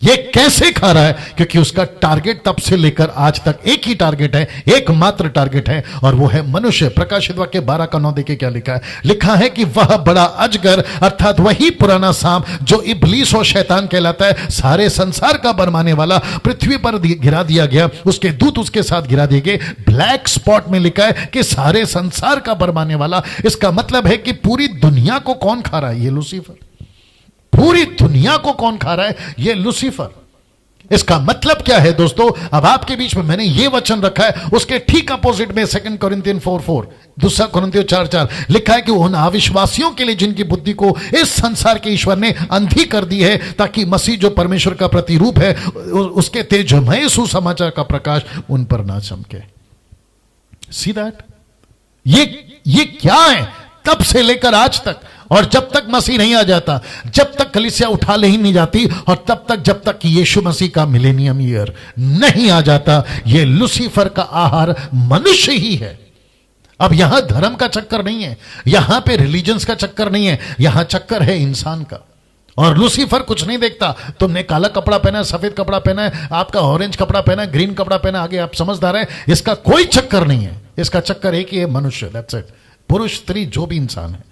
ये कैसे खा रहा है? क्योंकि उसका टारगेट तब से लेकर आज तक एक ही टारगेट है, एकमात्र टारगेट है, और वो है मनुष्य। प्रकाशित वाक्य 12:9 देखिए क्या लिखा है। लिखा है कि वह बड़ा अजगर अर्थात वही पुराना सांप जो इब्लीस और शैतान कहलाता है, सारे संसार का बरमाने वाला, पृथ्वी पर गिरा दिया गया, उसके दूत उसके साथ गिरा दिए गए। ब्लैक स्पॉट में लिखा है कि सारे संसार का बरमाने वाला। इसका मतलब है कि पूरी दुनिया को कौन खा रहा है? ये लूसीफर। पूरी दुनिया को कौन खा रहा है? ये लूसीफर। इसका मतलब क्या है दोस्तों? अब आपके बीच में मैंने ये वचन रखा है, उसके ठीक अपोजिट में 2 कोरिन्थियन 4:4, 2 कोरिन्थियों 4:4 लिखा है कि उन अविश्वासियों के लिए जिनकी बुद्धि को इस संसार के ईश्वर ने अंधी कर दी है, ताकि मसीह जो परमेश्वर का प्रतिरूप है उसके तेजमय सुसमाचार का प्रकाश उन पर ना चमके। See that? ये क्या है? तब से लेकर आज तक, और जब तक मसीह नहीं आ जाता, जब तक कलीसिया उठा ले ही नहीं जाती, और तब तक जब तक कि यीशु मसीह का मिलेनियम ईयर नहीं आ जाता, यह लूसीफर का आहार मनुष्य ही है। अब यहां धर्म का चक्कर नहीं है, यहां पे रिलीजन्स का चक्कर नहीं है, यहां चक्कर है इंसान का। और लूसीफर कुछ नहीं देखता, तुमने काला कपड़ा पहना है, सफेद कपड़ा पहना है, आपका ऑरेंज कपड़ा पहना है, ग्रीन कपड़ा पहना, आगे आप समझदार है, इसका कोई चक्कर नहीं है। इसका चक्कर एक ही है, मनुष्य, दैट्स इट। पुरुष स्त्री जो भी इंसान है।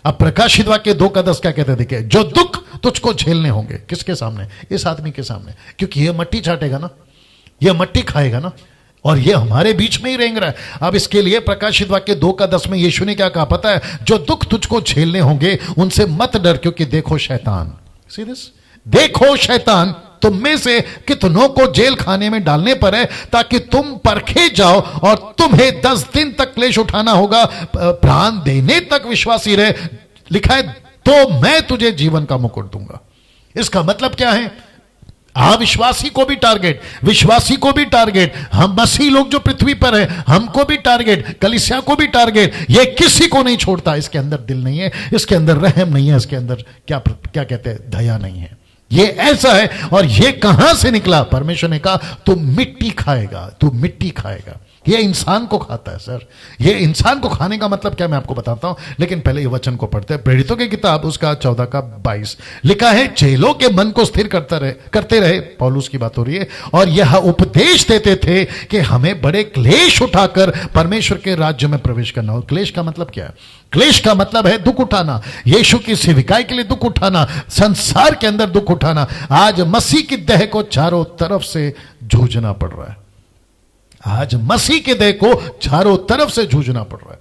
अब प्रकाशित वाक्य 2:10 क्या कहते हैं? देखिए, जो दुख तुझको झेलने होंगे, किसके सामने? इस आदमी के सामने, क्योंकि ये मट्टी चाटेगा ना, ये मट्टी खाएगा ना, और ये हमारे बीच में ही रेंग रहा है। अब इसके लिए प्रकाशित वाक्य 2:10 में यीशु ने क्या कहा पता है? जो दुख तुझको झेलने होंगे उनसे मत डर, क्योंकि देखो शैतान, सी दिस, देखो शैतान तुम में से कितनों को जेल खाने में डालने पर है, ताकि तुम परखे जाओ, और तुम्हें 10 दिन तक क्लेश उठाना होगा, प्राण देने तक विश्वासी रहे। लिखा है तो मैं तुझे जीवन का मुकुट दूंगा। इसका मतलब क्या है? अविश्वासी को भी टारगेट, विश्वासी को भी टारगेट, हम मसीह लोग जो पृथ्वी पर है हमको भी टारगेट, कलीसिया को भी टारगेट। ये किसी को नहीं छोड़ता। इसके अंदर दिल नहीं है, इसके अंदर रहम नहीं है, इसके अंदर क्या कहते हैं, दया नहीं है। ये ऐसा है। और ये कहां से निकला? परमेश्वर ने कहा तू मिट्टी खाएगा, तू मिट्टी खाएगा। ये इंसान को खाता है सर। ये इंसान को खाने का मतलब क्या मैं आपको बताता हूं, लेकिन पहले ये वचन को पढ़ते हैं। प्रेरितों की किताब उसका 14:22 लिखा है, चेलों के मन को स्थिर करते रहे, पौलुस की बात हो रही है, और यह उपदेश देते थे कि हमें बड़े क्लेश उठाकर परमेश्वर के राज्य में प्रवेश करना हो। क्लेश का मतलब क्या है? क्लेश का मतलब है दुख उठाना, यीशु की सेविकाई के लिए दुख उठाना, संसार के अंदर दुख उठाना। आज मसीह की देह को चारों तरफ से जूझना पड़ रहा है। आज मसीह के देह को चारों तरफ से जूझना पड़ रहा है।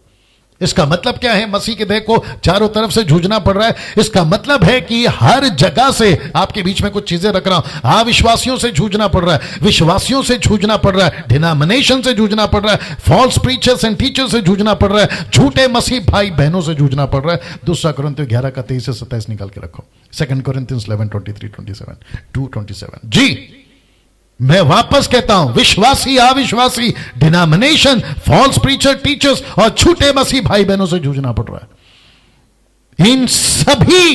इसका मतलब क्या है? मसीह के देह को चारों तरफ से जूझना पड़ रहा है, इसका मतलब है कि हर जगह से, आपके बीच में कुछ चीजें रख रहा हूं, अविश्वासियों से जूझना पड़ रहा है, विश्वासियों से जूझना पड़ रहा है, डिनोमिनेशन से जूझना पड़ रहा है, फॉल्स प्रीचर्स एंड टीचर्स से जूझना पड़ रहा है, झूठे मसीह भाई बहनों से जूझना पड़ रहा है। 2 कुरिन्थियों 11:23-27 निकाल के रखो। 2 Corinthians 11:23-27 2:27। जी मैं वापस कहता हूं, विश्वासी अविश्वासी, डिनोमिनेशन, फॉल्स प्रीचर, टीचर्स और झूठे मसीह भाई बहनों से जूझना पड़ रहा है। इन सभी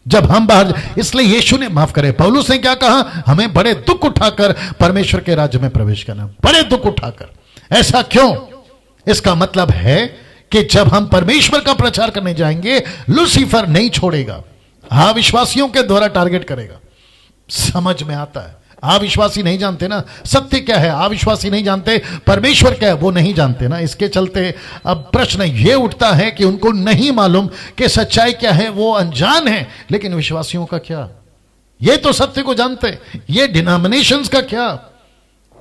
जब हम बाहर, इसलिए यीशु ने, माफ करे, पौलुस ने क्या कहा? हमें बड़े दुख उठाकर परमेश्वर के राज्य में प्रवेश करना। बड़े दुख उठाकर। ऐसा क्यों? इसका मतलब है कि जब हम परमेश्वर का प्रचार करने जाएंगे, लूसीफर नहीं छोड़ेगा, अविश्वासियों के द्वारा टारगेट करेगा। समझ में आता है? अविश्वासी नहीं जानते ना सत्य क्या है, अविश्वासी नहीं जानते परमेश्वर क्या है, वो नहीं जानते ना। इसके चलते अब प्रश्न ये उठता है कि उनको नहीं मालूम कि सच्चाई क्या है, वो अनजान है। लेकिन विश्वासियों का क्या? ये तो सत्य को जानते। ये डिनोमिनेशंस का क्या?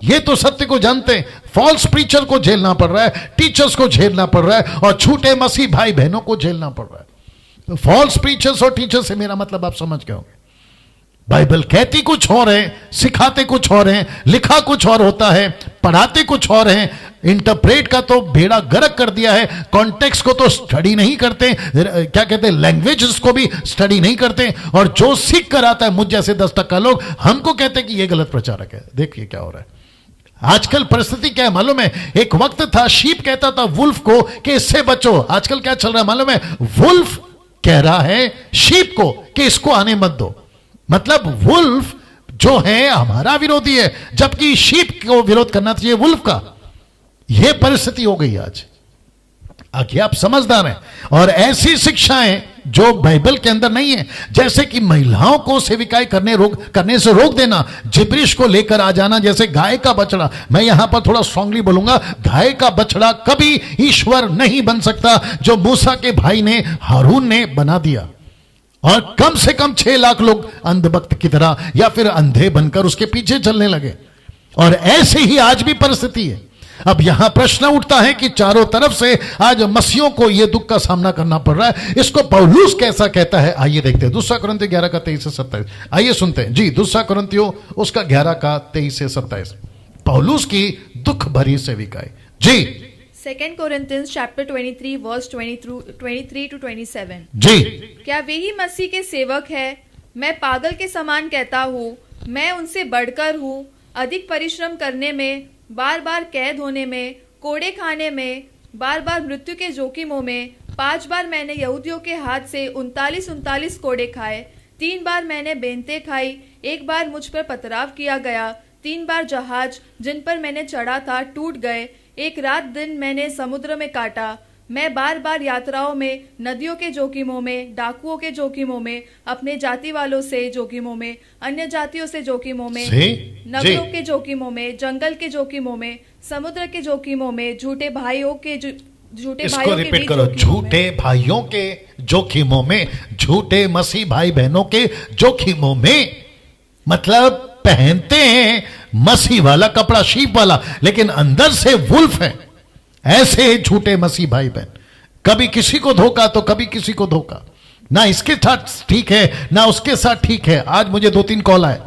ये तो सत्य को जानते। फॉल्स प्रीचर को झेलना पड़ रहा है, टीचर्स को झेलना पड़ रहा है, और झूठे मसीह भाई बहनों को झेलना पड़ रहा है। फॉल्स प्रीचर्स और टीचर्स से मेरा मतलब आप समझ गए होंगे। बाइबल कहती कुछ और है, सिखाते कुछ और है, लिखा कुछ और होता है, पढ़ाते कुछ और है। इंटरप्रेट का तो बेड़ा गर्क कर दिया है, कॉन्टेक्स्ट को तो स्टडी नहीं करते, क्या कहते हैं, लैंग्वेजेस को भी स्टडी नहीं करते। और जो सीख कर आता है, मुझ जैसे 10% लोग हमको कहते हैं कि ये गलत प्रचारक है। देखिए क्या हो रहा है आजकल। परिस्थिति क्या है मालूम है? एक वक्त था शीप कहता था वुल्फ को कि इससे बचो। आजकल क्या चल रहा है मालूम है? वुल्फ कह रहा है शीप को कि इसको आने मत दो। मतलब वुल्फ जो है हमारा विरोधी है, जबकि शीप को विरोध करना चाहिए वुल्फ का। यह परिस्थिति हो गई आज। आगे आप समझदार हैं। और ऐसी शिक्षाएं जो बाइबल के अंदर नहीं है, जैसे कि महिलाओं को सेविकाई करने से रोक देना, जिब्रिश को लेकर आ जाना जैसे गाय का बछड़ा। मैं यहां पर थोड़ा स्ट्रांगली बोलूंगा, गाय का बछड़ा कभी ईश्वर नहीं बन सकता, जो मूसा के भाई ने, हारून ने बना दिया। और कम से कम 6 लाख लोग अंधभक्त की तरह या फिर अंधे बनकर उसके पीछे चलने लगे। और ऐसे ही आज भी परिस्थिति है। अब यहां प्रश्न उठता है कि चारों तरफ से आज मसीहों को यह दुख का सामना करना पड़ रहा है। इसको पौलुस कैसा कहता है, आइए देखते हैं। 2 कुरिन्थियों 11:23-27 आइए सुनते हैं जी। 2 कुरिन्थियों उसका 11:23-27 पौलुस की दुख भरी सेविकाई जी। 2 Corinthians chapter 23 verse 23 to 27 जी। क्या वे ही मसीह के सेवक है? मैं पागल के समान कहता हूँ, मैं उनसे बढ़कर हूँ। अधिक परिश्रम करने में, बार बार कैद होने में, कोड़े खाने में, बार बार मृत्यु के जोखिमों में। 5 बार मैंने यहूदियों के हाथ से 39 कोड़े खाए। 3 बार मैंने बेंतें खाई। 1 बार मुझ पर पथराव किया गया। 3 बार जहाज जिन पर मैंने चढ़ा था टूट गए। 1 रात दिन मैंने समुद्र में काटा। मैं बार बार यात्राओं में, नदियों के जोखिमों में, डाकुओं के जोखिमों में, अपने जाति वालों से जोखिमों में, अन्य जातियों से जोखिमों में, नगरों के जोखिमों में, जंगल के जोखिमों में, समुद्र के जोखिमों में, झूठे भाइयों के झूठे भाइयों के जोखिमों में, झूठे मसीह भाई बहनों के जोखिमों में। मतलब पहनते हैं मसीह वाला कपड़ा, शीप वाला, लेकिन अंदर से वुल्फ है। ऐसे झूठे मसीह भाई बहन, कभी किसी को धोखा तो कभी किसी को धोखा, ना इसके साथ ठीक है ना उसके साथ ठीक है। आज मुझे 2-3 कॉल आए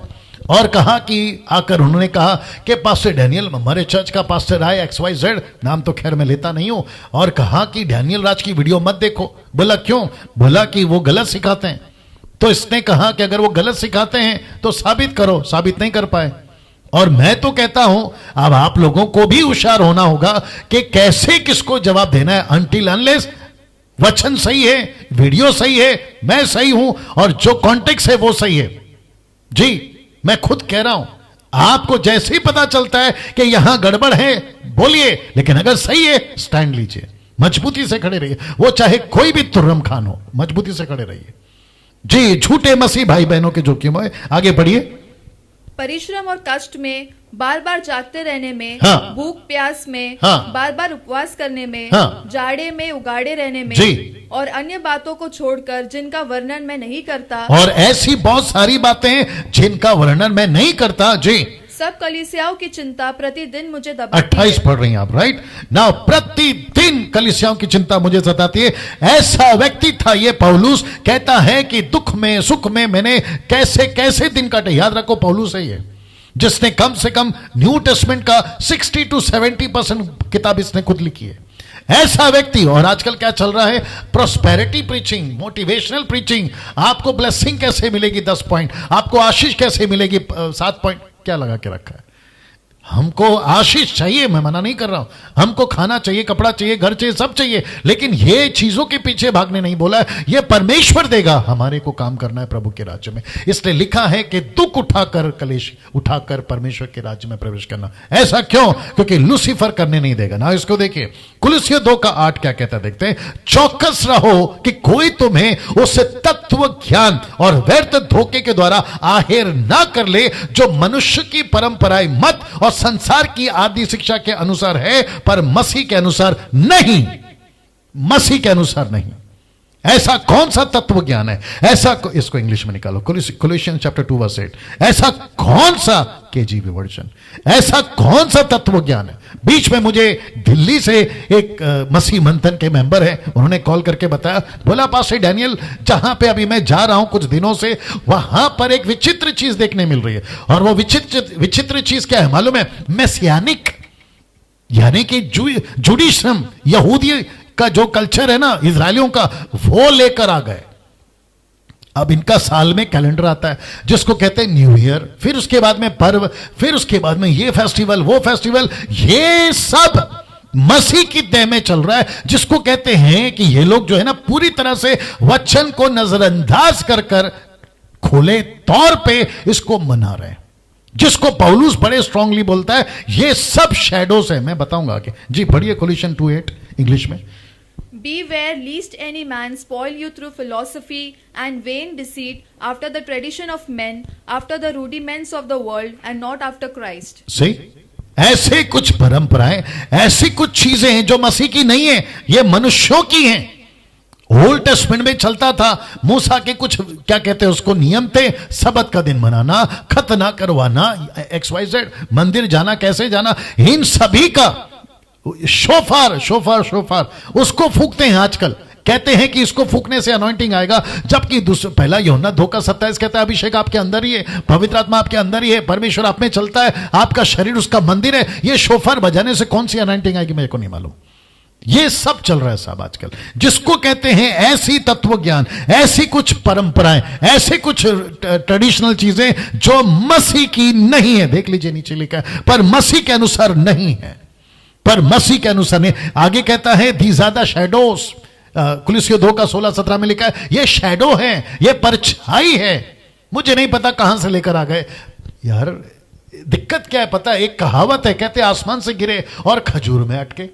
और कहा कि आकर उन्होंने कहा कि पास्टर डैनियल, हमारे चर्च का पास्टर आए XYZ, नाम तो खैर मैं लेता नहीं हूं, और कहा कि डैनियल राज की वीडियो मत देखो। बोला क्यों? बोला कि वो गलत सिखाते हैं। तो इसने कहा कि अगर वो गलत सिखाते हैं तो साबित करो। साबित नहीं कर पाए। और मैं तो कहता हूं अब आप लोगों को भी होशियार होना होगा कि कैसे किसको जवाब देना है। अनटिल अनलेस वचन सही है, वीडियो सही है, मैं सही हूं और जो कॉन्टेक्स्ट है वो सही है। जी मैं खुद कह रहा हूं, आपको जैसे ही पता चलता है कि यहां गड़बड़ है, बोलिए, लेकिन अगर सही है स्टैंड लीजिए, मजबूती से खड़े रहिए, वो चाहे कोई भी तुर्रम खान हो, मजबूती से खड़े रहिए। जी, झूठे मसीह भाई बहनों के जोखिम है। आगे बढ़िए। परिश्रम और कष्ट में, बार बार जागते रहने में, हाँ। भूख प्यास में, हाँ। बार बार उपवास करने में, हाँ। जाड़े में उगाड़े रहने में, जी। और अन्य बातों को छोड़कर जिनका वर्णन मैं नहीं करता, और ऐसी बहुत सारी बातें हैं जिनका वर्णन मैं नहीं करता। जी, सब कलीसियाओं की चिंता प्रतिदिन मुझे दबाती 28 है। पढ़ रही हैं आप, राइट ना। प्रतिदिन कलीसियाओं की चिंता मुझे सताती है। ऐसा व्यक्ति था ये पौलुस, कहता है कि दुख में सुख में मैंने कैसे कैसे दिन काटे। याद रखो, पौलुस है ये जिसने कम से कम न्यू टेस्टमेंट का 60 to 70% किताब इसने खुद लिखी है। ऐसा व्यक्ति। और आजकल क्या चल रहा है? Prosperity preaching, motivational preaching. आपको ब्लेसिंग कैसे मिलेगी 10 पॉइंट, आपको आशीष कैसे मिलेगी 7 पॉइंट। क्या लगा के रखा है? हमको आशीष चाहिए, मैं मना नहीं कर रहा हूं। हमको खाना चाहिए, कपड़ा चाहिए, घर चाहिए, सब चाहिए, लेकिन ये चीजों के पीछे भागने नहीं बोला है। ये परमेश्वर देगा, हमारे को काम करना है प्रभु के राज्य में। इसलिए लिखा है कि दुख उठाकर, कलेश उठाकर परमेश्वर के राज्य में प्रवेश करना। ऐसा क्यों? क्योंकि लूसीफर करने नहीं देगा ना। इसको देखिए, कुलुस्सियों 2:8 क्या कहता है, देखते हैं। चौकस रहो कि कोई तुम्हें उस तत्व ज्ञान और व्यर्थ धोखे के द्वारा आहेर ना कर ले, जो मनुष्य की परंपराएं मत और संसार की आदि शिक्षा के अनुसार है, पर मसीह के अनुसार नहीं। मसीह के अनुसार नहीं। ऐसा कौन सा तत्व ज्ञान है? ऐसा इसको इंग्लिश में निकालो, कोलोसियंस चैप्टर 2:8। ऐसा कौन सा, KJV वर्जन, ऐसा कौन सा तत्व ज्ञान है? बीच में मुझे दिल्ली से एक मसीह मंथन के मेंबर है, उन्होंने कॉल करके बताया, बोला पास्टर डैनियल, जहां पे अभी मैं जा रहा हूं कुछ दिनों से, वहां पर एक विचित्र चीज देखने मिल रही है। और वो विचित्र चीज क्या है मालूम है? मैसियानिक, यानी कि जुडिशम, यहूदी का जो कल्चर है ना इजरायलियों का, वो लेकर आ गए। अब इनका साल में कैलेंडर आता है जिसको कहते हैं न्यू ईयर, फिर उसके बाद में पर्व, फिर उसके बाद में ये फेस्टिवल, वो फेस्टिवल, ये सब मसीह की देह में चल रहा है, जिसको कहते हैं कि ये लोग जो है ना पूरी तरह से वचन को नजरअंदाज कर कर खुले तौर पे इसको मना रहे हैं, जिसको पौलुस बड़े स्ट्रांगली बोलता है ये सब शैडोज है। मैं बताऊंगा आगे। जी पढ़िए, कोलोसियन 2:8 इंग्लिश में। Beware lest any man spoil you through philosophy and vain deceit, after the tradition of men, after the rudiments of the world, and not after Christ. सही, ऐसे कुछ परंपराएं, ऐसी कुछ चीजें हैं जो मसीह की नहीं है, ये मनुष्यों की हैं। ओल्ड टेस्टमेंट में चलता था, मूसा के कुछ क्या कहते हैं उसको नियम थे, सबत का दिन मनाना, खतना करवाना, XYZ, मंदिर जाना, कैसे जाना, इन सभी का शोफार शोफार शोफार उसको फूकते हैं आजकल। कहते हैं कि इसको फूकने से अनॉइंटिंग आएगा, जबकि पहला यूहन्ना 2:27 कहता है अभिषेक आपके अंदर ही है, पवित्र आत्मा आपके अंदर ही है, परमेश्वर आप में चलता है, आपका शरीर उसका मंदिर है। ये शोफार बजाने से कौन सी अनॉइंटिंग आएगी मेरे को नहीं मालूम। ये सब चल रहा है साहब आजकल, जिसको कहते हैं ऐसी तत्व ज्ञान, ऐसी कुछ परंपराएं, ऐसे कुछ ट्रेडिशनल चीजें जो मसीह की नहीं है। देख लीजिए नीचे लिखा है, पर मसीह के अनुसार नहीं है, पर मसीह के अनुसार नहीं। आगे कहता है दीज आर द शैडोज, कुलुस्सियों 2:16-17 में लिखा है ये शैडो है, ये परछाई है। मुझे नहीं पता कहां से लेकर आ गए यार। दिक्कत क्या है पता है? एक कहावत है, कहते आसमान से गिरे और खजूर में अटके।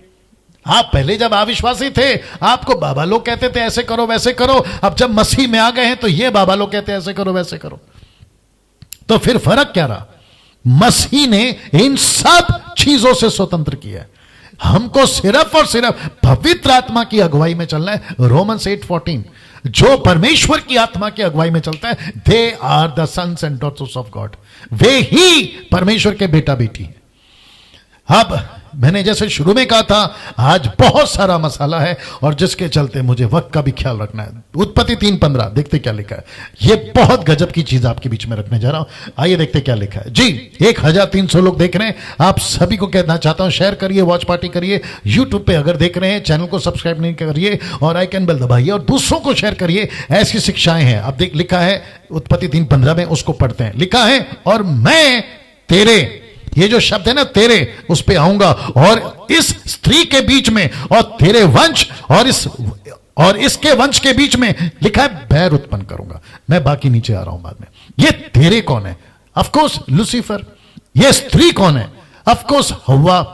आप पहले जब अविश्वासी थे आपको बाबा लोग कहते थे ऐसे करो वैसे करो, अब जब मसीह में आ गए हैं तो ये बाबा लोग कहते हैं ऐसे करो वैसे करो। तो फिर फर्क क्या रहा? मसीह ने इन सब चीजों से स्वतंत्र किया है। हमको सिर्फ और सिर्फ पवित्र आत्मा की अगुवाई में चलना है। रोमन्स 8:14, जो परमेश्वर की आत्मा की अगुवाई में चलता है, they are the sons and daughters of God, वे ही परमेश्वर के बेटा बेटी हैं। अब मैंने जैसे शुरू में कहा था, आज बहुत सारा मसाला है और जिसके चलते मुझे वक्त का भी ख्याल रखना है। उत्पत्ति 3:15 देखते क्या लिखा है। ये बहुत गजब की चीज आपके बीच में रखने जा रहा हूं। आइए देखते क्या लिखा है। जी 1300 लोग देख रहे हैं। आप सभी को कहना चाहता हूं शेयर करिए, वॉच पार्टी करिए। यूट्यूब पे अगर देख रहे हैं चैनल को सब्सक्राइब नहीं करिए और आइकन बेल दबाइए और दूसरों को शेयर करिए। ऐसी शिक्षाएं हैं। अब देख लिखा है उत्पत्ति 3:15 में, उसको पढ़ते हैं। लिखा है और मैं तेरे, ये जो शब्द है ना तेरे, उस पे आऊंगा और इस स्त्री के बीच में और तेरे वंश और इसके वंश के बीच में, लिखा है बैर उत्पन्न करूंगा। मैं बाकी नीचे आ रहा हूं बाद में। ये तेरे कौन है? ऑफ कोर्स लूसीफर, ये स्त्री कौन है? ऑफ कोर्स हव्वा,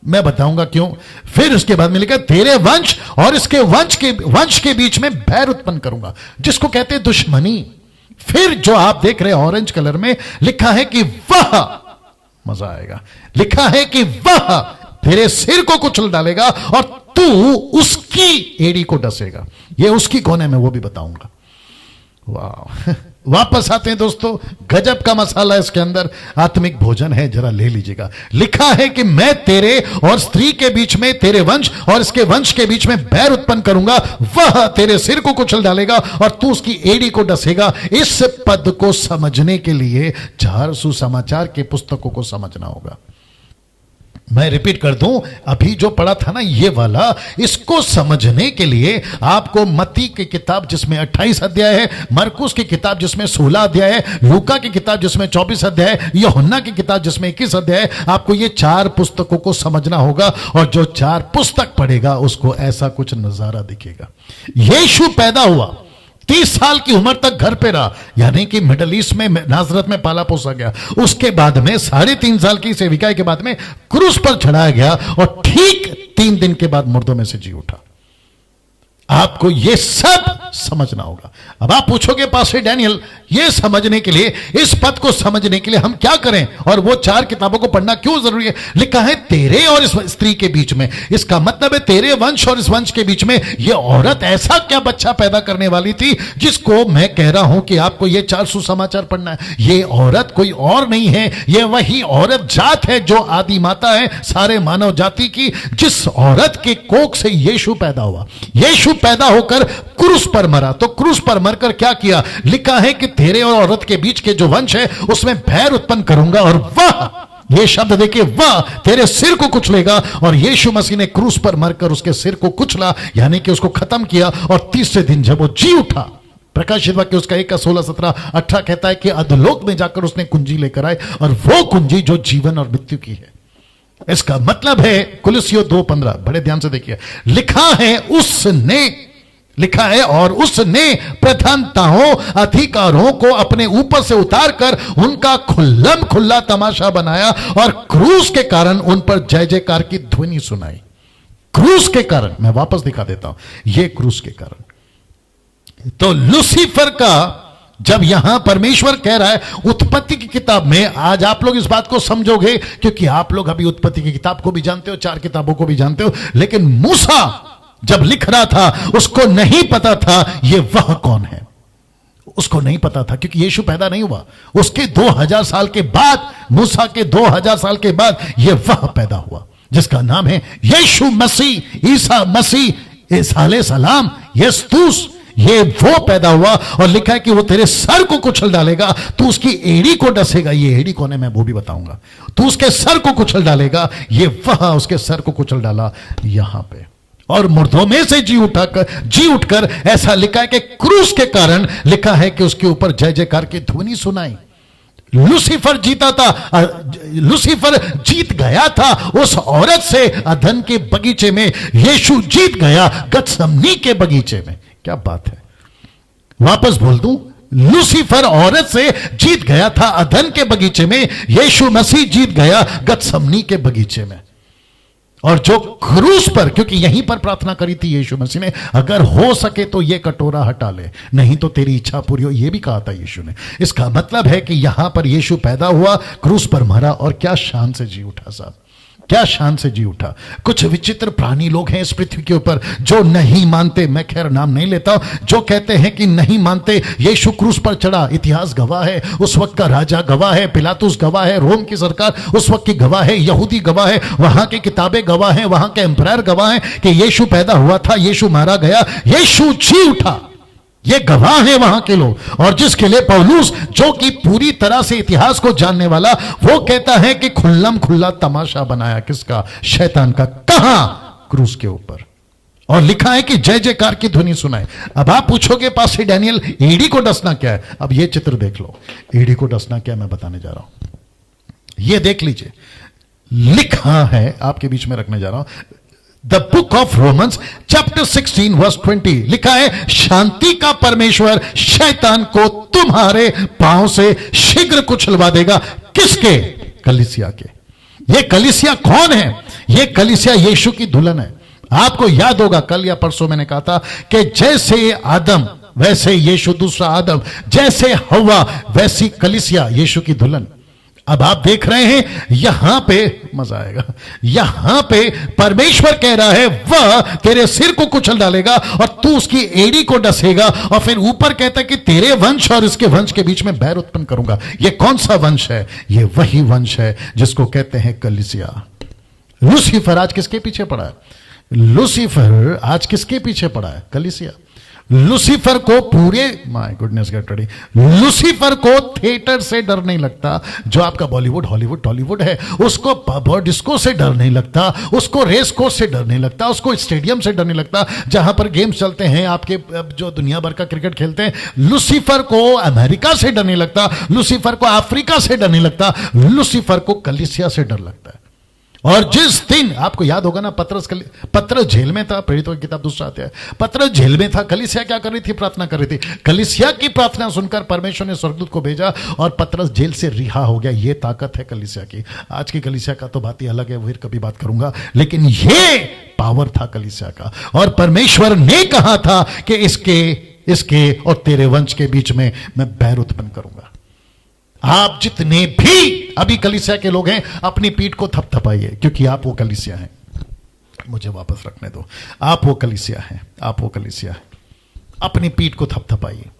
मैं बताऊंगा क्यों। फिर उसके बाद में लिखा तेरे वंश और इसके वंश के बीच में बैर उत्पन्न करूंगा, जिसको कहते हैं दुश्मनी। फिर जो आप देख रहे हैं ऑरेंज कलर में लिखा है कि वह, मजा आएगा, लिखा है कि वह तेरे सिर को कुचल डालेगा और तू उसकी एड़ी को डसेगा। ये उसकी कौन है मैं वो भी बताऊंगा। वाह, वापस आते हैं दोस्तों, गजब का मसाला इसके अंदर, आत्मिक भोजन है, जरा ले लीजिएगा। लिखा है कि मैं तेरे और स्त्री के बीच में, तेरे वंश और इसके वंश के बीच में बैर उत्पन्न करूंगा, वह तेरे सिर को कुचल डालेगा और तू उसकी एड़ी को डसेगा। इस पद को समझने के लिए 4 सुसमाचार के पुस्तकों को समझना होगा। मैं रिपीट कर दूं, अभी जो पढ़ा था ना ये वाला, इसको समझने के लिए आपको मत्ती की किताब जिसमें 28 अध्याय है, मरकुस की किताब जिसमें 16 अध्याय है, लूका की किताब जिसमें 24 अध्याय है, यूहन्ना की किताब जिसमें 21 अध्याय है, आपको ये 4 पुस्तकों को समझना होगा। और जो 4 पुस्तक पढ़ेगा उसको ऐसा कुछ नजारा दिखेगा। यीशु पैदा हुआ, 30 साल की उम्र तक घर पे रहा, यानी कि मिडल ईस्ट में नाजरत में पाला पोसा गया। उसके बाद में 3.5 साल की सेविकाई के बाद में क्रूस पर चढ़ाया गया और ठीक 3 दिन के बाद मुर्दों में से जी उठा। आपको यह सब समझना होगा। अब आप पूछोगे पास्टर डैनियल, यह समझने के लिए, इस पद को समझने के लिए हम क्या करें और वो 4 किताबों को पढ़ना क्यों जरूरी है? लिखा है तेरे और इस स्त्री के बीच में, इसका मतलब है तेरे वंश और इस वंश के बीच में यह औरत ऐसा क्या बच्चा पैदा करने वाली थी जिसको मैं कह रहा हूं कि आपको यह 4 सुसमाचार पढ़ना है। यह औरत कोई और नहीं है, यह वही औरत जात है जो आदि माता है सारे मानव जाति की, जिस औरत के कोख से यीशु पैदा हुआ। यीशु पैदा होकर क्रूस पर मरा, तो क्रूस पर मरकर क्या किया? लिखा है कि तेरे और औरत के बीच के जो वंश है उसमें बैर उत्पन्न करूंगा और वह, ये शब्द देखिए, वह तेरे सिर को कुचलेगा। और यीशु मसीह ने क्रूस पर मरकर उसके सिर को कुचला, यानी कि उसको खत्म किया। और 30वें दिन जब वो जी उठा, प्रकाशित वाक्य उसका 1 का 16, 17, 18 कहता है कि अधोलोक में जाकर उसने कुंजी लेकर आए, और वो कुंजी जो जीवन और मृत्यु की है। इसका मतलब है कुलुस्सियों 2:15, बड़े ध्यान से देखिए, लिखा है उसने, लिखा है और उसने प्रधानताओं अधिकारों को अपने ऊपर से उतारकर उनका खुल्लम खुल्ला तमाशा बनाया और क्रूस के कारण उन पर जय जयकार की ध्वनि सुनाई। क्रूस के कारण, मैं वापस दिखा देता हूं, यह क्रूस के कारण। तो लूसीफर का जब यहां परमेश्वर कह रहा है उत्पत्ति की किताब में, आज आप लोग इस बात को समझोगे क्योंकि आप लोग अभी उत्पत्ति की किताब को भी जानते हो, 4 किताबों को भी जानते हो, लेकिन मूसा जब लिख रहा था उसको नहीं पता था ये वह कौन है। उसको नहीं पता था क्योंकि यीशु पैदा नहीं हुआ। उसके 2000 साल के बाद, मूसा के 2000 साल के बाद ये वह पैदा हुआ जिसका नाम है यीशु मसीह, ईसा मसीह, ईसा सलाम, यस्तूस। ये वो पैदा हुआ और लिखा है कि वो तेरे सर को कुचल डालेगा, तू उसकी एड़ी को डसेगा। ये एड़ी कौन है मैं वो भी बताऊंगा। तू उसके सर को कुचल डालेगा, ये वह उसके सर को कुचल डाला यहां पे। और मुर्दों में से जी उठकर ऐसा लिखा है कि क्रूस के कारण, लिखा है कि उसके ऊपर जय जयकार की ध्वनि सुनाई। लूसीफर जीता था, लूसीफर जीत गया था उस औरत से अदन के बगीचे में, यीशु जीत गया गतसमनी के बगीचे में। क्या बात है, वापस बोल दूं, लूसीफर औरत से जीत गया था अदन के बगीचे में, यीशु मसीह जीत गया गतसमनी के बगीचे में। और जो क्रूस पर, क्योंकि यहीं पर प्रार्थना करी थी यीशु मसीह ने, अगर हो सके तो ये कटोरा हटा ले, नहीं तो तेरी इच्छा पूरी हो, ये भी कहा था यीशु ने। इसका मतलब है कि यहां पर यीशु पैदा हुआ, क्रूस पर मरा और क्या शान से जी उठा साहब, क्या शान से जी उठा। कुछ विचित्र प्राणी लोग हैं इस पृथ्वी के ऊपर जो नहीं मानते, मैं खैर नाम नहीं लेता, जो कहते हैं कि नहीं मानते यीशु क्रूस पर चढ़ा। इतिहास गवाह है, उस वक्त का राजा गवाह है, पिलातुस गवाह है, रोम की सरकार उस वक्त की गवाह है, यहूदी गवाह है, वहां की किताबें गवाह हैं, वहां के एम्पायर गवाह हैं कि यीशु पैदा हुआ था, यीशु मारा गया, यीशु जी उठा। ये गवाह है वहां के लोग। और जिसके लिए पौलुस, जो कि पूरी तरह से इतिहास को जानने वाला, वो कहता है कि खुल्लम खुल्ला तमाशा बनाया किसका? शैतान का। कहां? क्रूस के ऊपर। और लिखा है कि जय जयकार की ध्वनि सुनाए। अब आप पूछोगे पास्टर डैनियल, एड़ी को डसना क्या है? अब ये चित्र देख लो, एड़ी को डसना क्या मैं बताने जा रहा हूं, ये देख लीजिए। लिखा है, आपके बीच में रखने जा रहा हूं, the book of Romans chapter 16 verse 20, लिखा है शांति का परमेश्वर शैतान को तुम्हारे पांव से शीघ्र कुचलवा देगा। किसके? कलीसिया के। ये कलीसिया कौन है? ये कलीसिया यीशु की दुल्हन है। आपको याद होगा कल या परसों मैंने कहा था कि जैसे आदम वैसे यीशु दूसरा आदम, जैसे हव्वा वैसी कलीसिया यीशु की दुल्हन। अब आप देख रहे हैं यहां पे मजा आएगा, यहां पे परमेश्वर कह रहा है वह तेरे सिर को कुचल डालेगा और तू उसकी एड़ी को डसेगा, और फिर ऊपर कहता है कि तेरे वंश और इसके वंश के बीच में बैर उत्पन्न करूंगा। यह कौन सा वंश है? यह वही वंश है जिसको कहते हैं कलीसिया। लूसीफर आज किसके पीछे पड़ा है? लूसीफर आज किसके पीछे पड़ा है? कलीसिया। लूसीफर को पूरे my goodness get ready, Lucifer को थिएटर से डर नहीं लगता, जो आपका बॉलीवुड हॉलीवुड टॉलीवुड है, उसको पब और डिस्को से डर नहीं लगता, उसको रेस कोर्स से डर नहीं लगता, उसको स्टेडियम से डर नहीं लगता जहां पर गेम्स चलते हैं आपके जो दुनिया भर का क्रिकेट खेलते हैं। लूसीफर को अमेरिका से डर नहीं लगता, लूसीफर को अफ्रीका से डर नहीं लगता, लूसीफर को कलीसिया से डर लगता है। और जिस दिन आपको याद होगा ना, पतरस जेल में था, प्रेरितों की किताब दूसरा अध्याय, पतरस जेल में था, कलीसिया क्या कर रही थी? प्रार्थना कर रही थी। कलीसिया की प्रार्थना सुनकर परमेश्वर ने स्वर्गदूत को भेजा और पतरस जेल से रिहा हो गया। ये ताकत है कलीसिया की। आज की कलीसिया का तो बात ही अलग है, फिर कभी बात करूंगा, लेकिन ये पावर था कलीसिया का। और परमेश्वर ने कहा था कि इसके और तेरे वंश के बीच में मैं बैर उत्पन्न करूंगा। आप जितने भी अभी कलीसिया के लोग हैं अपनी पीठ को थपथपाइए, क्योंकि आप वो कलीसिया हैं। मुझे वापस रखने दो। आप वो कलीसिया हैं, आप वो कलीसिया हैं। अपनी पीठ को थपथपाइए।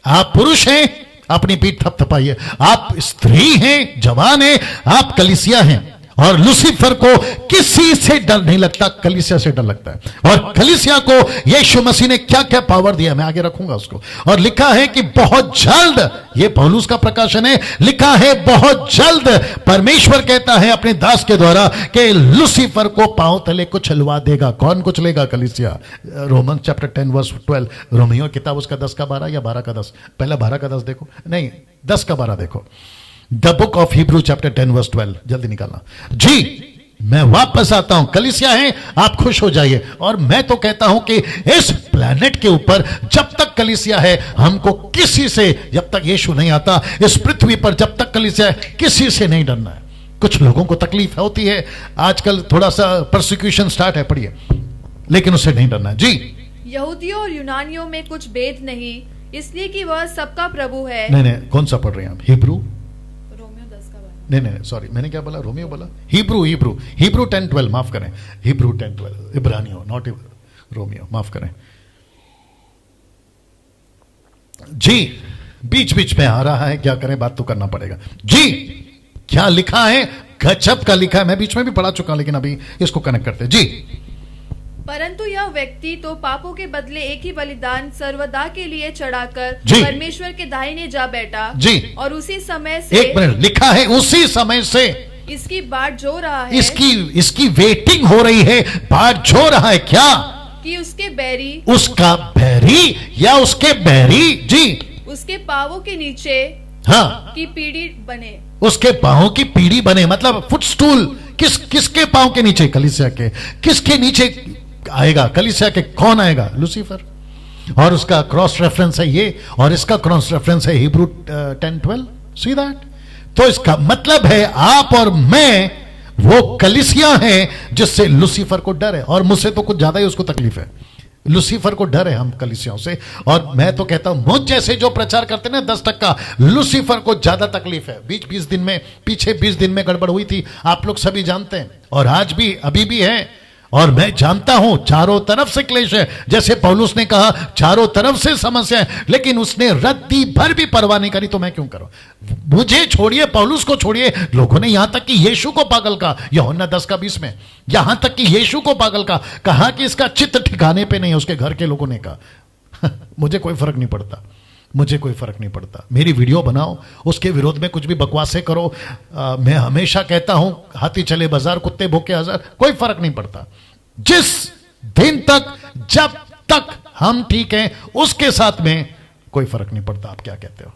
आप पुरुष हैं, अपनी पीठ थपथपाइए। आप स्त्री हैं, जवान हैं, आप कलीसिया हैं। और लूसीफर को किसी से डर नहीं लगता, कलीसिया से डर लगता है। और कलीसिया को यीशु मसीह ने क्या क्या पावर दिया, मैं आगे रखूंगा उसको। और लिखा है कि बहुत जल्द, ये पौलुस का प्रकाशन है, लिखा है बहुत जल्द परमेश्वर कहता है अपने दास के द्वारा कि लूसीफर को पांव तले कुचलवा देगा। कौन कुचलेगा? कलीसिया। रोमन चैप्टर 10 वर्स 12, रोमियो किताब उसका 10 का 12 या 12 का 10, पहला 12 का 10 देखो, नहीं 10 का 12 देखो। The book of Hebrews chapter 10 verse 12, जल्दी निकालना जी। मैं वापस आता हूं, कलीसिया है, आप खुश हो जाइए। और मैं तो कहता हूं कि इस प्लेनेट के ऊपर जब तक कलीसिया है, हमको किसी से, जब तक यीशु नहीं आता इस पृथ्वी पर, जब तक कलीसिया है, किसी से नहीं डरना है। कुछ लोगों को तकलीफ होती है, आजकल थोड़ा सा परसिक्यूशन स्टार्ट है, पढ़िए, लेकिन उससे नहीं डरना है जी। यहूदियों और यूनानियों में कुछ भेद नहीं, इसलिए कि वह सबका प्रभु है। नहीं, कौन सा पढ़ रहे हैं आप? हिब्रू? नहीं, सॉरी, मैंने क्या बोला? रोमियो बोला? हिब्रू 10:12, माफ करें, हिब्रू 10:12, इब्रानियों, नॉट रोमियो, माफ करें जी। बीच बीच में आ रहा है, क्या करें, बात तो करना पड़ेगा जी। क्या लिखा है? गजब का लिखा है। मैं बीच में भी पढ़ा चुका, लेकिन अभी इसको कनेक्ट करते हैं जी। परंतु यह व्यक्ति तो पापों के बदले एक ही बलिदान सर्वदा के लिए चढ़ाकर परमेश्वर के दाहिने जा बैठा जी। और उसी समय से, एक मिनट, लिखा है उसी समय से इसकी बाट जो रहा है, इसकी वेटिंग हो रही है, बाट जो रहा है क्या? कि उसके बैरी, उसका बैरी या उसके बैरी जी, उसके पावों के नीचे हाँ की पीढ़ी बने, उसके पांव की पीढ़ी बने। मतलब फुटस्टूल किसके पांव के नीचे? कलीसिया के। किसके नीचे आएगा? कलीसिया के। कौन आएगा? लूसीफर। और उसका क्रॉस रेफरेंस है ये, और इसका क्रॉस रेफरेंस है हिब्रू 10:12। See that? तो इसका मतलब है आप और मैं वो कलीसिया हैं जिससे लूसीफर को डर है, और मुझसे तो कुछ ज्यादा ही उसको तकलीफ है। लूसीफर को डर है हम कलीसियाओं से। और मैं तो कहता हूं मुझ जैसे जो प्रचार करते ना 10%, लूसीफर को ज्यादा तकलीफ है। 20 दिन में, पीछे 20 दिन में गड़बड़ हुई थी, आप लोग सभी जानते हैं, और आज भी, अभी भी है। और मैं जानता हूं चारों तरफ से क्लेश है, जैसे पौलुस ने कहा चारों तरफ से समस्या है, लेकिन उसने रत्ती भर भी परवाह नहीं करी। तो मैं क्यों करूं? मुझे छोड़िए, पौलुस को छोड़िए, लोगों ने यहां तक कि यीशु को पागल कहा, यूहन्ना 10:20 में, यहां तक कि यीशु को पागल कहा कि इसका चित्त ठिकाने पे नहीं है। उसके घर के लोगों ने कहा मुझे कोई फर्क नहीं पड़ता, मुझे कोई फर्क नहीं पड़ता। मेरी वीडियो बनाओ, उसके विरोध में कुछ भी बकवासें करो। मैं हमेशा कहता हूं हाथी चले बाजार, कुत्ते भूखे हजार, कोई फर्क नहीं पड़ता। जिस दिन तक, जब तक हम ठीक हैं, उसके साथ में कोई फर्क नहीं पड़ता। आप क्या कहते हो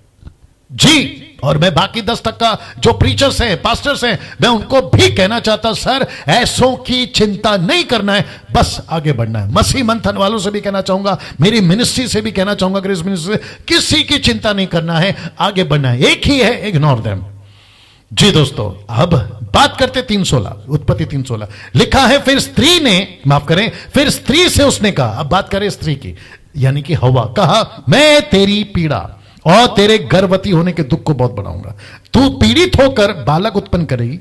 जी? और मैं बाकी 10% जो प्रीचर्स हैं, पास्टर्स हैं, मैं उनको भी कहना चाहता, सर ऐसों की चिंता नहीं करना है, बस आगे बढ़ना है। मसीह मंथन वालों से भी कहना चाहूंगा, मेरी मिनिस्ट्री से भी कहना चाहूंगा, ग्रेस मिनिस्ट्री से, किसी की चिंता नहीं करना है, आगे बढ़ना है। एक ही है, इग्नोर देम। जी दोस्तों, अब बात करते 3:16, उत्पत्ति 3:16 लिखा है, फिर स्त्री ने, माफ करें, फिर स्त्री से उसने कहा, अब बात करें स्त्री की, यानी कि हवा, कहा मैं तेरी पीड़ा और तेरे गर्भवती होने के दुख को बहुत बढ़ाऊंगा, तू पीड़ित होकर बालक उत्पन्न करेगी,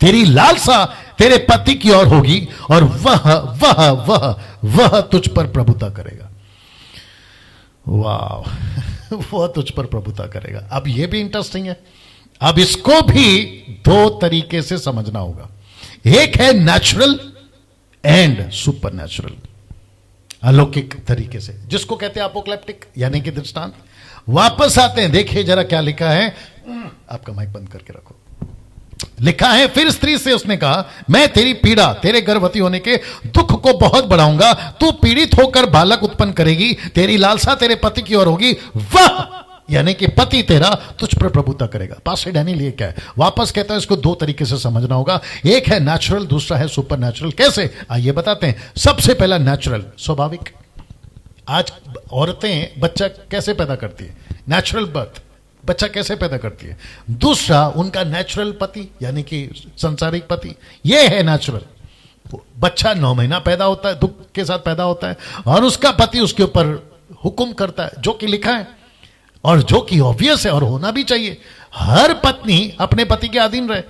तेरी लालसा तेरे पति की ओर होगी और वह वह वह वह तुझ पर प्रभुता करेगा। वाह, वह तुझ पर प्रभुता करेगा। अब यह भी इंटरेस्टिंग है। अब इसको भी दो तरीके से समझना होगा। एक है नेचुरल एंड सुपर नेचुरल, अलौकिक तरीके से, जिसको कहते हैं अपोकलिप्टिक, यानी कि दृष्टांत। वापस आते हैं, देखिए जरा क्या लिखा है। आपका माइक बंद करके रखो। लिखा है, फिर स्त्री से उसने कहा मैं तेरी पीड़ा, तेरे गर्भवती होने के दुख को बहुत बढ़ाऊंगा, तू पीड़ित होकर बालक उत्पन्न करेगी, तेरी लालसा तेरे पति की ओर होगी, वह यानी कि पति तेरा तुझ पर प्रभुता करेगा। पास्टर डैनियल ये क्या है? वापस कहता है इसको दो तरीके से समझना होगा। एक है नेचुरल, दूसरा है सुपर नेचुरल। कैसे, आइए बताते हैं। सबसे पहला नेचुरल, स्वाभाविक। आज औरतें बच्चा कैसे पैदा करती है? नेचुरल बर्थ, बच्चा कैसे पैदा करती है। दूसरा उनका नेचुरल पति, यानी कि संसारिक पति, यह है नेचुरल। बच्चा 9 महीना पैदा होता है, दुख के साथ पैदा होता है, और उसका पति उसके ऊपर हुक्म करता है, जो कि लिखा है और जो कि ऑब्वियस है और होना भी चाहिए। हर पत्नी अपने पति के अधीन रहे,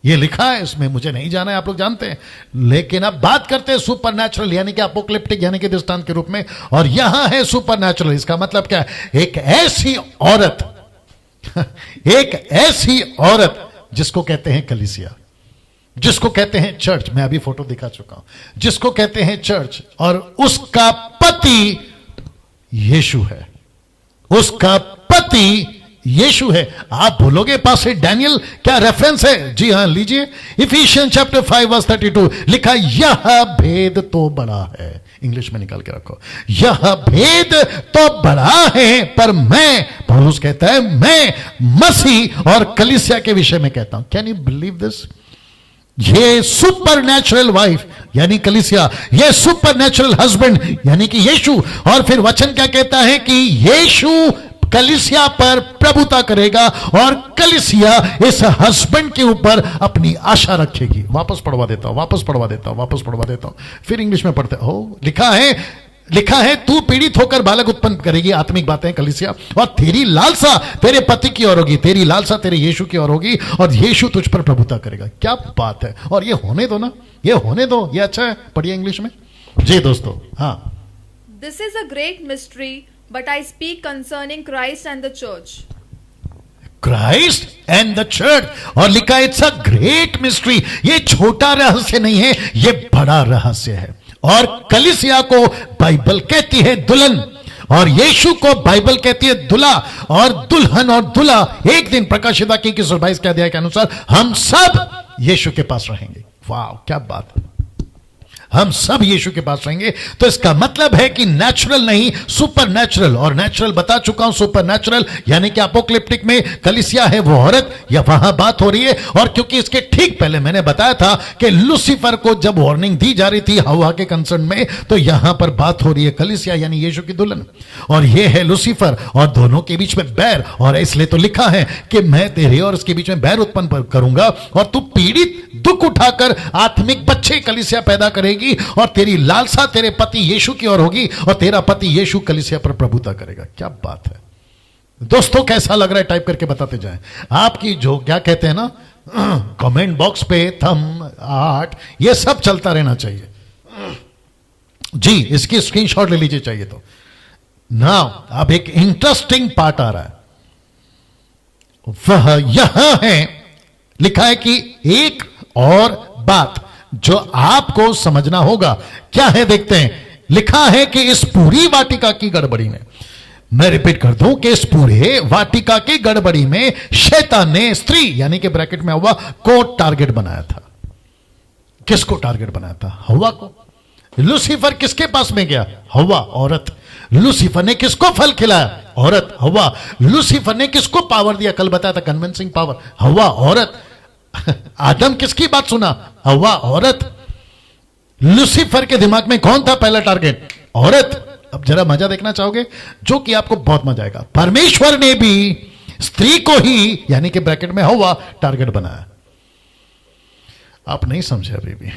ये लिखा है, इसमें मुझे नहीं जाना है, आप लोग जानते हैं। लेकिन अब बात करते हैं सुपर नेचुरल, यानी कि अपोकलिप्टिक, यानी कि दृष्टांत के रूप में। और यहां है सुपर नेचुरल। इसका मतलब क्या है? एक ऐसी औरत एक ऐसी औरत जिसको कहते हैं कलीसिया, जिसको कहते हैं चर्च, मैं अभी फोटो दिखा चुका हूं, जिसको कहते हैं चर्च, और उसका पति यीशु है, उसका पति यीशु है। आप भूलोगे पास्टर डैनियल क्या रेफरेंस है? जी हां, लीजिए, इफिशियंस चैप्टर 5:32 लिखा, यह भेद तो बड़ा है। इंग्लिश में निकाल के रखो, यह भेद तो बड़ा है, पर मैं, पौलुस कहता है, मैं मसीह और कलीसिया के विषय में कहता हूं। Can you believe this? ये सुपर नेचुरल वाइफ यानी कलीसिया, ये सुपर नेचुरल हस्बैंड यानी कि यीशु। और फिर वचन क्या कहता है कि यीशु कलीसिया पर प्रभुता करेगा और कलीसिया इस हस्बैंड के ऊपर अपनी आशा रखेगी। वापस पढ़वा देता हूं, वापस पढ़वा देता हूं, वापस पढ़वा देता हूं, फिर इंग्लिश में पढ़ते हो। लिखा है तू पीड़ित होकर बालक उत्पन्न करेगी, आत्मिक बातें कलीसिया, और तेरी लालसा तेरे पति की ओर होगी, तेरी लालसा तेरे यीशु की ओर होगी, और यीशु तुझ पर प्रभुता करेगा। क्या बात है! और ये होने दो ना, ये होने दो, ये अच्छा है। पढ़िए इंग्लिश में। जी दोस्तों, हाँ। This is a great mystery, but I speak concerning Christ and the church. Christ and the church. और लिखा, इट्स अ ग्रेट मिस्ट्री। ये छोटा रहस्य नहीं है, ये बड़ा रहस्य है। और कलीसिया को बाइबल कहती है दुल्हन, और यीशु को बाइबल कहती है दुल्हा। और दुल्हन और दुल्हा एक दिन, प्रकाशित वाक्य की 22 के अध्याय के अनुसार, हम सब यीशु के पास रहेंगे। वाह, क्या बात है! हम सब यीशु के पास रहेंगे। तो इसका मतलब है कि नेचुरल नहीं, सुपर नेचुरल। और नेचुरल बता चुका हूं, सुपर नेचुरल यानी कि अपोकलिप्टिक में कलीसिया है वो औरत, या वहां बात हो रही है। और क्योंकि इसके ठीक पहले मैंने बताया था कि लूसीफर को जब वार्निंग दी जा रही थी हवा के कंसर्न में, तो यहां पर बात हो रही है कलीसिया यानी यीशु की दुल्हन, और ये है लूसीफर, और दोनों के बीच में बैर। और इसलिए तो लिखा है कि मैं तेरे और उसके बीच में बैर उत्पन्न करूंगा, और तू पीड़ित दुख उठाकर आत्मिक बच्चे कलीसिया पैदा करेगी, और तेरी लालसा तेरे पति यीशु की ओर होगी, और तेरा पति यीशु कलीसिया पर प्रभुता करेगा। क्या बात है दोस्तों! कैसा लग रहा है? टाइप करके बताते जाएं। आपकी जो क्या कहते हैं ना, कमेंट बॉक्स पे थंब, हार्ट, ये सब चलता रहना चाहिए। जी, इसकी स्क्रीनशॉट ले लीजिए चाहिए तो। नाउ अब एक इंटरेस्टिंग पार्ट आ रहा है, वह यहां है। लिखा है कि एक और बात जो आपको समझना होगा, क्या है देखते हैं। लिखा है कि इस पूरी वाटिका की गड़बड़ी में, मैं रिपीट कर दूं कि इस पूरे वाटिका की गड़बड़ी में शैतान ने स्त्री यानी कि ब्रैकेट में हवा को टारगेट बनाया था। किसको टारगेट बनाया था? हवा को। लूसीफर किसके पास में गया? हवा, औरत। लूसीफर ने किसको फल खिलाया? औरत, हवा। लूसीफर ने किसको पावर दिया? कल बताया था, कन्विंसिंग पावर, हवा, औरत। आदम किसकी बात सुना? हवा, औरत। लूसीफर के दिमाग में कौन था पहला टारगेट? औरत। अब जरा मजा देखना चाहोगे, जो कि आपको बहुत मजा आएगा। परमेश्वर ने भी स्त्री को ही यानी कि ब्रैकेट में हवा टारगेट बनाया। आप नहीं समझे अभी भी।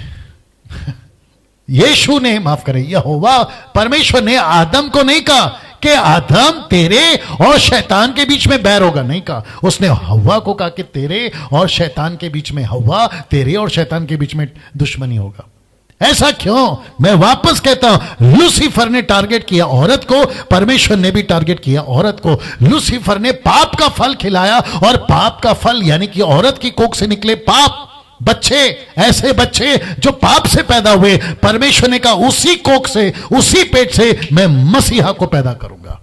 यीशु ने, माफ करें, यहोवा परमेश्वर ने आदम को नहीं कहा कि आदम तेरे और शैतान के बीच में बैर होगा, नहीं कहा। उसने हव्वा को कहा कि तेरे और शैतान के बीच में, हव्वा तेरे और शैतान के बीच में दुश्मनी होगा। ऐसा क्यों? मैं वापस कहता हूं, लूसीफर ने टारगेट किया औरत को, परमेश्वर ने भी टारगेट किया औरत को। लूसीफर ने पाप का फल खिलाया और पाप का फल यानी कि औरत की कोख से निकले पाप बच्चे, ऐसे बच्चे जो पाप से पैदा हुए, परमेश्वर ने कहा उसी कोख से, उसी पेट से मैं मसीहा को पैदा करूंगा,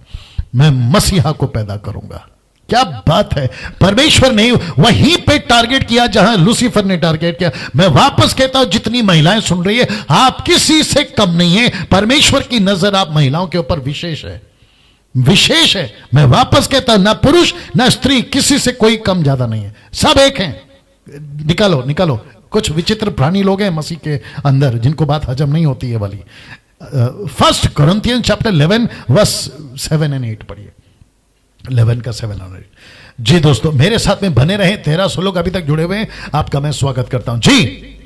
मैं मसीहा को पैदा करूंगा। क्या बात है! परमेश्वर ने वहीं पे टारगेट किया जहां लूसीफर ने टारगेट किया। मैं वापस कहता हूं, जितनी महिलाएं सुन रही है, आप किसी से कम नहीं है। परमेश्वर की नजर आप महिलाओं के ऊपर विशेष है, विशेष है। मैं वापस कहता हूं, ना पुरुष ना स्त्री, किसी से कोई कम ज्यादा नहीं है, सब एक हैं। निकालो निकालो, कुछ विचित्र प्राणी लोग हैं मसीह के अंदर जिनको बात हजम नहीं होती है वाली। 1 Corinthians chapter 11 verse 7 and 8 पढ़िए। 11 का 7 और 8। जी दोस्तों, मेरे साथ में बने रहे। 1300 लोग अभी तक जुड़े हुए हैं, आपका मैं स्वागत करता हूं जी।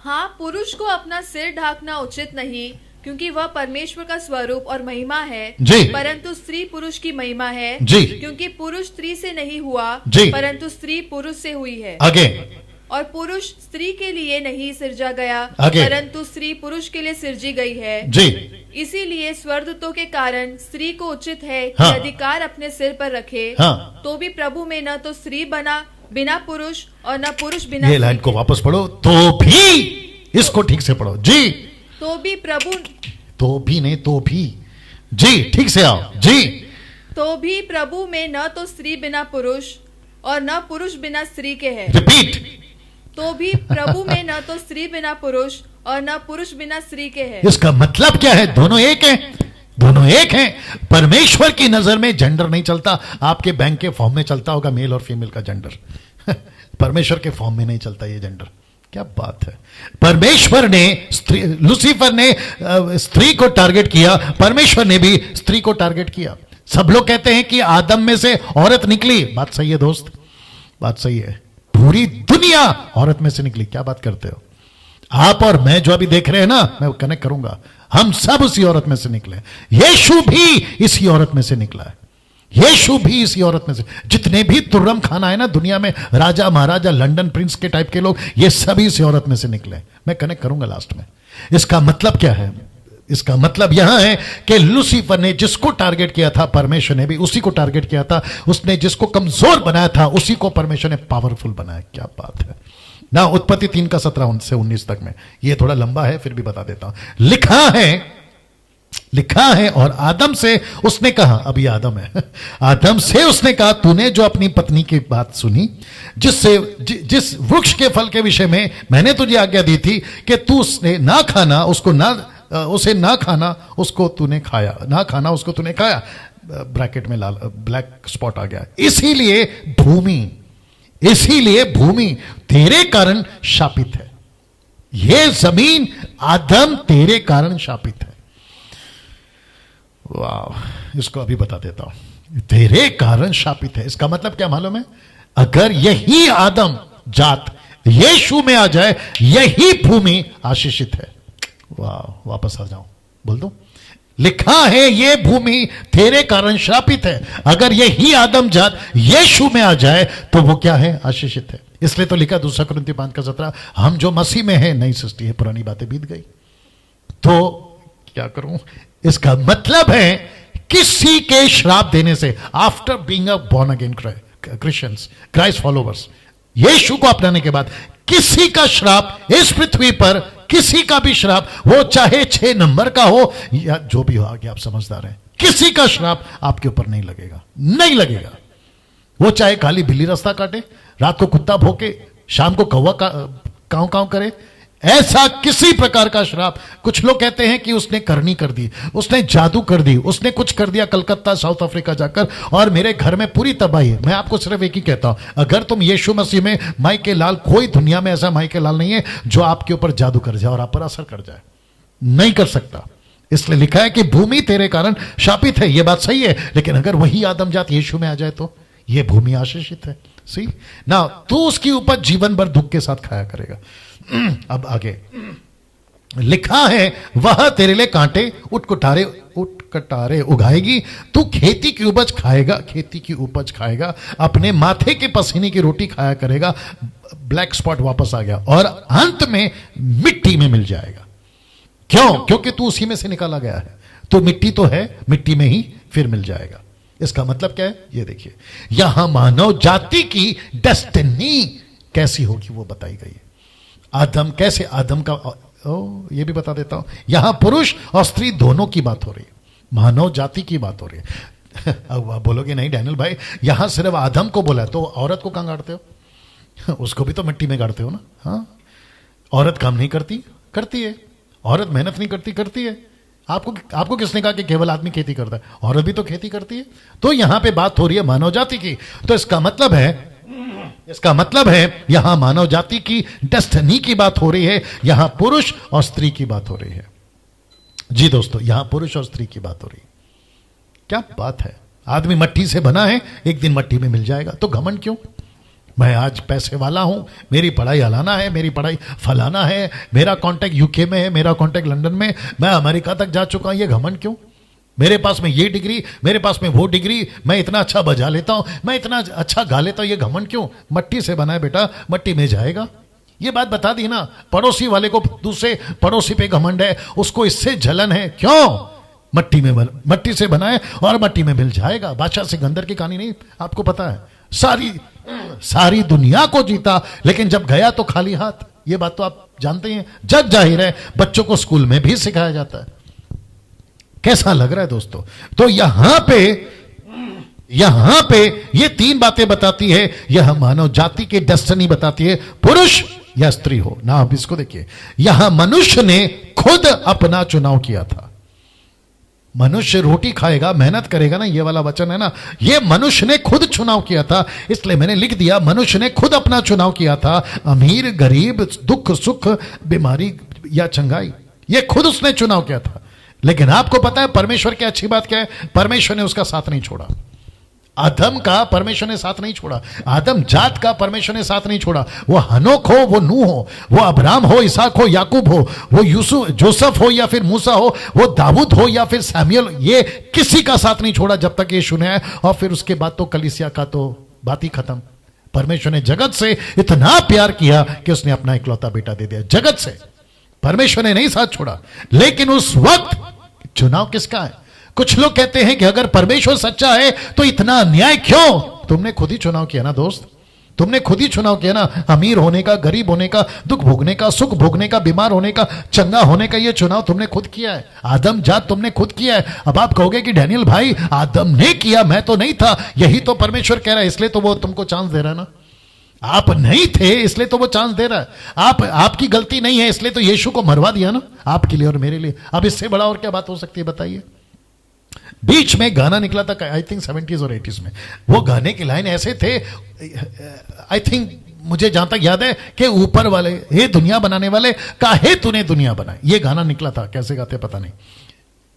हाँ, पुरुष को अपना सिर ढांकना उचित नहीं, क्योंकि वह परमेश्वर का स्वरूप और महिमा है जी। परंतु स्त्री पुरुष की महिमा है जी। क्योंकि पुरुष स्त्री से नहीं हुआ जी। परंतु स्त्री पुरुष से हुई है। आगे। और पुरुष स्त्री के लिए नहीं सिरजा गया आगे। परंतु स्त्री पुरुष के लिए सिरजी गई है जी। इसीलिए स्वर्गदूतों के कारण स्त्री को उचित है कि हाँ। अधिकार अपने सिर पर रखे। हाँ। तो भी प्रभु में न तो स्त्री बना बिना पुरुष और न पुरुष बिना ये लाइन को वापस पढ़ो, तो भी, इसको ठीक से पढ़ो जी। तो भी प्रभु, तो भी नहीं, तो भी जी, ठीक से आओ जी। तो भी प्रभु में न तो स्त्री बिना पुरुष और न पुरुष बिना स्त्री के है। रिपीट। तो भी प्रभु में न तो स्त्री बिना पुरुष और न पुरुष बिना स्त्री के है। इसका मतलब क्या है? दोनों एक हैं, दोनों एक हैं। परमेश्वर की नजर में जेंडर नहीं चलता। आपके बैंक के फॉर्म में चलता होगा मेल और फीमेल का जेंडर। परमेश्वर के फॉर्म में नहीं चलता ये जेंडर। क्या बात है! परमेश्वर ने स्त्री, लूसीफर ने स्त्री को टारगेट किया, परमेश्वर ने भी स्त्री को टारगेट किया। सब लोग कहते हैं कि आदम में से औरत निकली। बात सही है दोस्त, बात सही है। पूरी दुनिया औरत में से निकली। क्या बात करते हो आप और मैं? जो अभी देख रहे हैं ना, मैं कनेक्ट करूंगा, हम सब उसी औरत में से निकले। यीशु भी इसी औरत में से निकला है। यीशु भी इसी औरत में से। जितने भी तुर्रम खाना है ना दुनिया में, राजा महाराजा लंदन प्रिंस के टाइप के लोग, ये सभी इसी औरत में से निकले। मैं कनेक्ट करूंगा लास्ट में। इसका मतलब क्या है? इसका मतलब यहां है कि लूसीफर ने जिसको टारगेट किया था, परमेश्वर ने भी उसी को टारगेट किया था। उसने जिसको कमजोर बनाया था, उसी को परमेश्वर ने पावरफुल बनाया। क्या बात है ना। उत्पत्ति 3 का 17 से 19 तक में, ये थोड़ा लंबा है, फिर भी बता देता हूं। लिखा है और आदम से उसने कहा, अब ये आदम है, आदम से उसने कहा, तूने जो अपनी पत्नी की बात सुनी, जिस वृक्ष के फल के विषय में मैंने तुझे आज्ञा दी थी कि तू उसने ना खाना, उसे ना खाना, उसको तूने खाया, ना खाना उसको तूने खाया। ब्रैकेट में लाल ब्लैक स्पॉट आ गया। इसीलिए भूमि तेरे कारण शापित है। यह जमीन आदम तेरे कारण शापित है। वाह, इसको अभी बता देता हूं। तेरे कारण शापित है, इसका मतलब क्या मालूम है? अगर यही आदम जात यीशु में आ जाए, यही भूमि आशीषित है। वाह, वापस आ जाऊं, बोल दो। लिखा है ये भूमि तेरे कारण श्रापित है। अगर यही आदम जात यीशु में आ जाए तो वो क्या है? आशीषित है। इसलिए तो लिखा 2 कुरिन्थियों 5 का 17, हम जो मसीह में है नई सृष्टि है, पुरानी बातें बीत गई। तो क्या करूं? इसका मतलब है किसी के श्राप देने से, after being a born again Christians, Christ followers, यीशु को अपनाने के बाद किसी का श्राप इस पृथ्वी पर, किसी का भी श्राप, वो चाहे 6 नंबर का हो या जो भी हो, आगे आप समझदार हैं, किसी का श्राप आपके ऊपर नहीं लगेगा, नहीं लगेगा। वो चाहे काली बिल्ली रास्ता काटे, रात को कुत्ता भौंके, शाम को कौवा कांव कांव करे, ऐसा किसी प्रकार का श्राप। कुछ लोग कहते हैं कि उसने करनी कर दी, उसने जादू कर दी, उसने कुछ कर दिया कलकत्ता साउथ अफ्रीका जाकर, और मेरे घर में पूरी तबाही है। मैं आपको सिर्फ एक ही कहता हूं, अगर तुम यीशु मसीह में माइके लाल, कोई दुनिया में ऐसा माइके लाल नहीं है जो आपके ऊपर जादू कर जाए और आप पर असर कर जाए। नहीं कर सकता। इसलिए लिखा है कि भूमि तेरे कारण शापित है। यह बात सही है, लेकिन अगर वही आदम जात यीशु में आ जाए तो यह भूमि आशीषित है। सी ना, तू उसकी उपज जीवन भर दुख के साथ खाया करेगा। अब आगे लिखा है, वह तेरे लिए कांटे उठ कटारे उगाएगी, तू खेती की उपज खाएगा, खेती की उपज खाएगा, अपने माथे के पसीने की रोटी खाया करेगा। ब्लैक स्पॉट वापस आ गया और अंत में मिट्टी में मिल जाएगा। क्यों? क्योंकि तू उसी में से निकाला गया है। तो मिट्टी तो है, मिट्टी में ही फिर मिल जाएगा। इसका मतलब क्या है? ये देखिए, यहां मानव जाति की डेस्टिनी कैसी होगी वो बताई गई है। आदम कैसे, आदम का ये भी बता देता हूं। यहां पुरुष और स्त्री दोनों की बात हो रही है, मानव जाति की बात हो रही है। अब आप बोलोगे नहीं डैनियल भाई, यहां सिर्फ आदम को बोला है, तो औरत को कहां गाड़ते हो? उसको भी तो मिट्टी में गाड़ते हो ना। हाँ, औरत काम नहीं करती? करती है। औरत मेहनत नहीं करती? करती है। आपको किसने कहा कि केवल आदमी खेती करता है? औरत भी तो खेती करती है। तो यहां पे बात हो रही है मानव जाति की। तो इसका मतलब है यहां मानव जाति की डेस्टिनी की बात हो रही है, यहां पुरुष और स्त्री की बात हो रही है। जी दोस्तों, यहां पुरुष और स्त्री की बात हो रही है। क्या बात है! आदमी मट्टी से बना है, एक दिन मट्टी में मिल जाएगा। तो घमंड क्यों? मैं आज पैसे वाला हूं, मेरी पढ़ाई हलाना है, मेरी पढ़ाई फलाना है, मेरा कांटेक्ट यूके में है, मेरा कांटेक्ट लंदन में, मैं अमेरिका तक जा चुका हूं। ये घमंड क्यों? मेरे पास में ये डिग्री, मेरे पास में वो डिग्री, मैं इतना अच्छा बजा लेता हूं, मैं इतना अच्छा गा लेता हूं। ये घमंड क्यों? मट्टी से बना है बेटा, मट्टी में जाएगा। ये बात बता दी ना। पड़ोसी वाले को दूसरे पड़ोसी पे घमंड है, उसको इससे जलन है। क्यों? मट्टी से बना है और मट्टी में मिल जाएगा। बादशाह सिकंदर की कहानी नहीं आपको पता है? सारी दुनिया को जीता, लेकिन जब गया तो खाली हाथ। ये बात तो आप जानते हैं, जग जाहिर है, बच्चों को स्कूल में भी सिखाया जाता है। कैसा लग रहा है दोस्तों? तो यहां पे ये तीन बातें बताती है। यह मानव जाति की डेस्टिनी बताती है, पुरुष या स्त्री हो ना। अब इसको देखिए, यहां मनुष्य ने खुद अपना चुनाव किया था। मनुष्य रोटी खाएगा, मेहनत करेगा ना, ये वाला वचन है ना, ये मनुष्य ने खुद चुनाव किया था। इसलिए मैंने लिख दिया, मनुष्य ने खुद अपना चुनाव किया था। अमीर गरीब, दुख सुख, बीमारी या चंगाई, ये खुद उसने चुनाव किया था। लेकिन आपको पता है परमेश्वर की अच्छी बात क्या है? परमेश्वर ने उसका साथ नहीं छोड़ा। आदम का परमेश्वर ने साथ नहीं छोड़ा, आदम जात का परमेश्वर ने साथ नहीं छोड़ा। वो हनोक हो, वो नूह हो, वो अब्राम हो, इसहाक हो, याकूब हो, वो यूसुफ जोसेफ हो या फिर मूसा हो, वो दाऊद हो या फिर सैमुअल, ये किसी का साथ नहीं छोड़ा जब तक ये सुने। और फिर उसके बाद तो कलीसिया का तो बात ही खत्म। परमेश्वर ने जगत से इतना प्यार किया कि उसने अपना इकलौता बेटा दे दिया। जगत से परमेश्वर ने नहीं साथ छोड़ा। लेकिन उस वक्त चुनाव किसका है? कुछ लोग कहते हैं कि अगर परमेश्वर सच्चा है तो इतना अन्याय क्यों? तुमने खुद ही चुनाव किया ना दोस्त, तुमने खुद ही चुनाव किया ना। अमीर होने का, गरीब होने का, दुख भोगने का, सुख भोगने का, बीमार होने का, चंगा होने का, ये चुनाव तुमने खुद किया है। आदम जात तुमने खुद किया है। अब आप कहोगे कि डैनियल भाई आदम ने किया, मैं तो नहीं था। यही तो परमेश्वर कह रहा है, इसलिए तो वो तुमको चांस दे रहा है ना। आप नहीं थे इसलिए तो वो चांस दे रहा है। आपकी गलती नहीं है इसलिए तो यीशु को मरवा दिया ना, आपके लिए और मेरे लिए। अब इससे बड़ा और क्या बात हो सकती है बताइए? बीच में गाना निकला था, आई थिंक 70s और 80s में। वो गाने की लाइन ऐसे थे, आई थिंक मुझे जहां तक याद है कि ऊपर वाले, हे दुनिया बनाने वाले, काहे तूने दुनिया बनाई। ये गाना निकला था, कैसे गाते पता नहीं।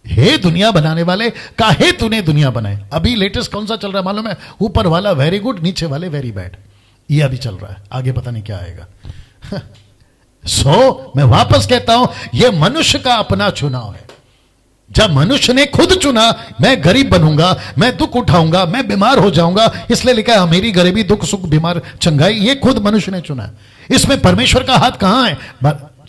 हे दुनिया बनाने वाले, काहे तूने दुनिया बनाई। अभी लेटेस्ट कौन सा चल रहा है मालूम है? ऊपर वाला वेरी गुड, नीचे वाले वेरी बैड। ये अभी चल रहा है, आगे पता नहीं क्या आएगा। मैं वापस कहता हूं, यह मनुष्य का अपना चुनाव है। जब मनुष्य ने खुद चुना, मैं गरीब बनूंगा, मैं दुख उठाऊंगा, मैं बीमार हो जाऊंगा, इसलिए लिखा है अमीरी गरीबी दुख सुख बीमार चंगाई, ये खुद मनुष्य ने चुना। इसमें परमेश्वर का हाथ कहां है?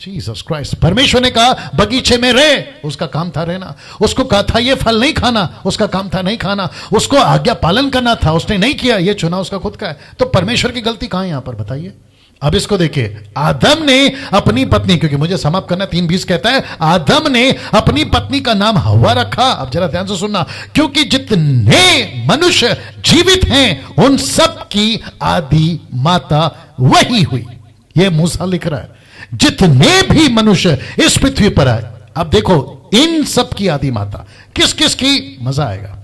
Jesus Christ. परमेश्वर ने कहा बगीचे में रहे, उसका काम था रहना। उसको कहा था ये फल नहीं खाना, उसका काम था नहीं खाना। उसको आज्ञा पालन करना था, उसने नहीं किया, ये चुनाव उसका खुद का है। तो परमेश्वर की गलती कहां है यहां पर बताइए? अब इसको देखिए, आदम ने अपनी पत्नी, क्योंकि मुझे समाप्त करना, 3:20 कहता है, आदम ने अपनी पत्नी का नाम हव्वा रखा। अब जरा ध्यान से सुनना, क्योंकि जितने मनुष्य जीवित हैं उन सब की आदि माता वही हुई। यह मूसा लिख रहा है, जितने भी मनुष्य इस पृथ्वी पर आए। अब देखो, इन सब की आदि माता किस किस की? मजा आएगा।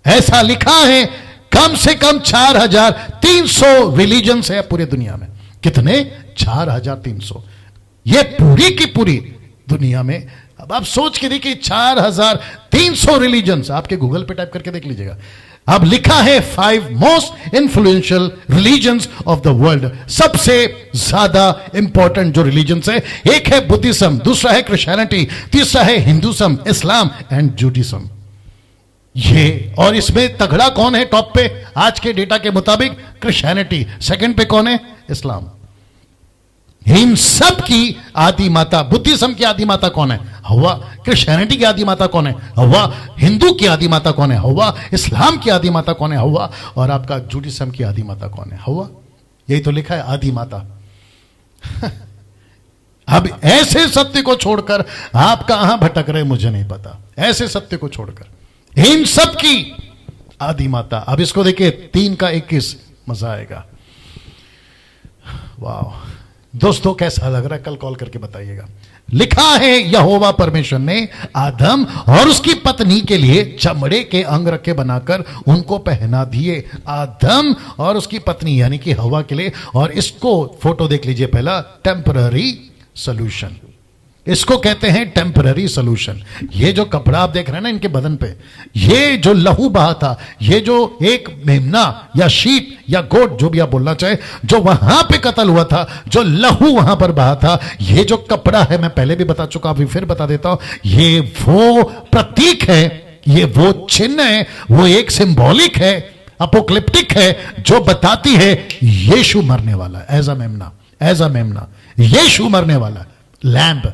ऐसा लिखा है कम से कम 4300 रिलीजन्स है पूरे दुनिया में। कितने? 4300। ये पूरी की पूरी दुनिया में अब आप सोच के देखिए 4300 रिलीजन्स, आपके गूगल पे टाइप करके देख लीजिएगा। अब लिखा है 5 most influential religions of the world, सबसे ज्यादा इंपॉर्टेंट जो रिलीजन्स है, एक है बुद्धिज्म, दूसरा है क्रिश्चियनिटी, तीसरा है हिंदुज्म, इस्लाम एंड जूडिज्म। ये और इसमें तगड़ा कौन है टॉप पे आज के डेटा के मुताबिक? क्रिश्चियनिटी। सेकंड पे कौन है? इस्लाम। इन सब की आदि माता, बुद्धिज्म की आदि माता कौन है? हव्वा। क्रिश्चियनिटी की आदि माता कौन है? हव्वा। हिंदू की आदि माता कौन है? हव्वा। इस्लाम की आदि माता कौन है? हव्वा। और आपका जूडिज्म की आदि माता कौन है? हव्वा। यही तो लिखा है, आदि माता। अब ऐसे सत्य को छोड़कर आप कहां भटक रहे मुझे नहीं पता। ऐसे सत्य को छोड़कर इन सब की आदि माता। अब इसको देखिए 3 का 21, मजा आएगा। वाह दोस्तों, कैसा लग रहा है? कल कॉल करके बताइएगा। लिखा है यहोवा परमेश्वर ने आदम और उसकी पत्नी के लिए चमड़े के अंग रखे बनाकर उनको पहना दिए। आदम और उसकी पत्नी यानी कि हवा के लिए। और इसको फोटो देख लीजिए पहला, टेम्पररी सॉल्यूशन। इसको कहते हैं टेम्पररी सॉल्यूशन। ये जो कपड़ा आप देख रहे हैं ना इनके बदन पे, ये जो लहू बहा था, ये जो एक मेमना या शीप या गोट जो भी आप बोलना चाहे, जो वहां पे कत्ल हुआ था, जो लहू वहां पर बहा था, ये जो कपड़ा है, मैं पहले भी बता चुका, अभी फिर बता देता हूं, ये वो प्रतीक है, ये वो चिन्ह है, वो एक सिंबॉलिक है, अपोक्लिप्टिक है, जो बताती है यीशु मरने वाला है। एज अ मेमना यीशु मरने वाला, lamb,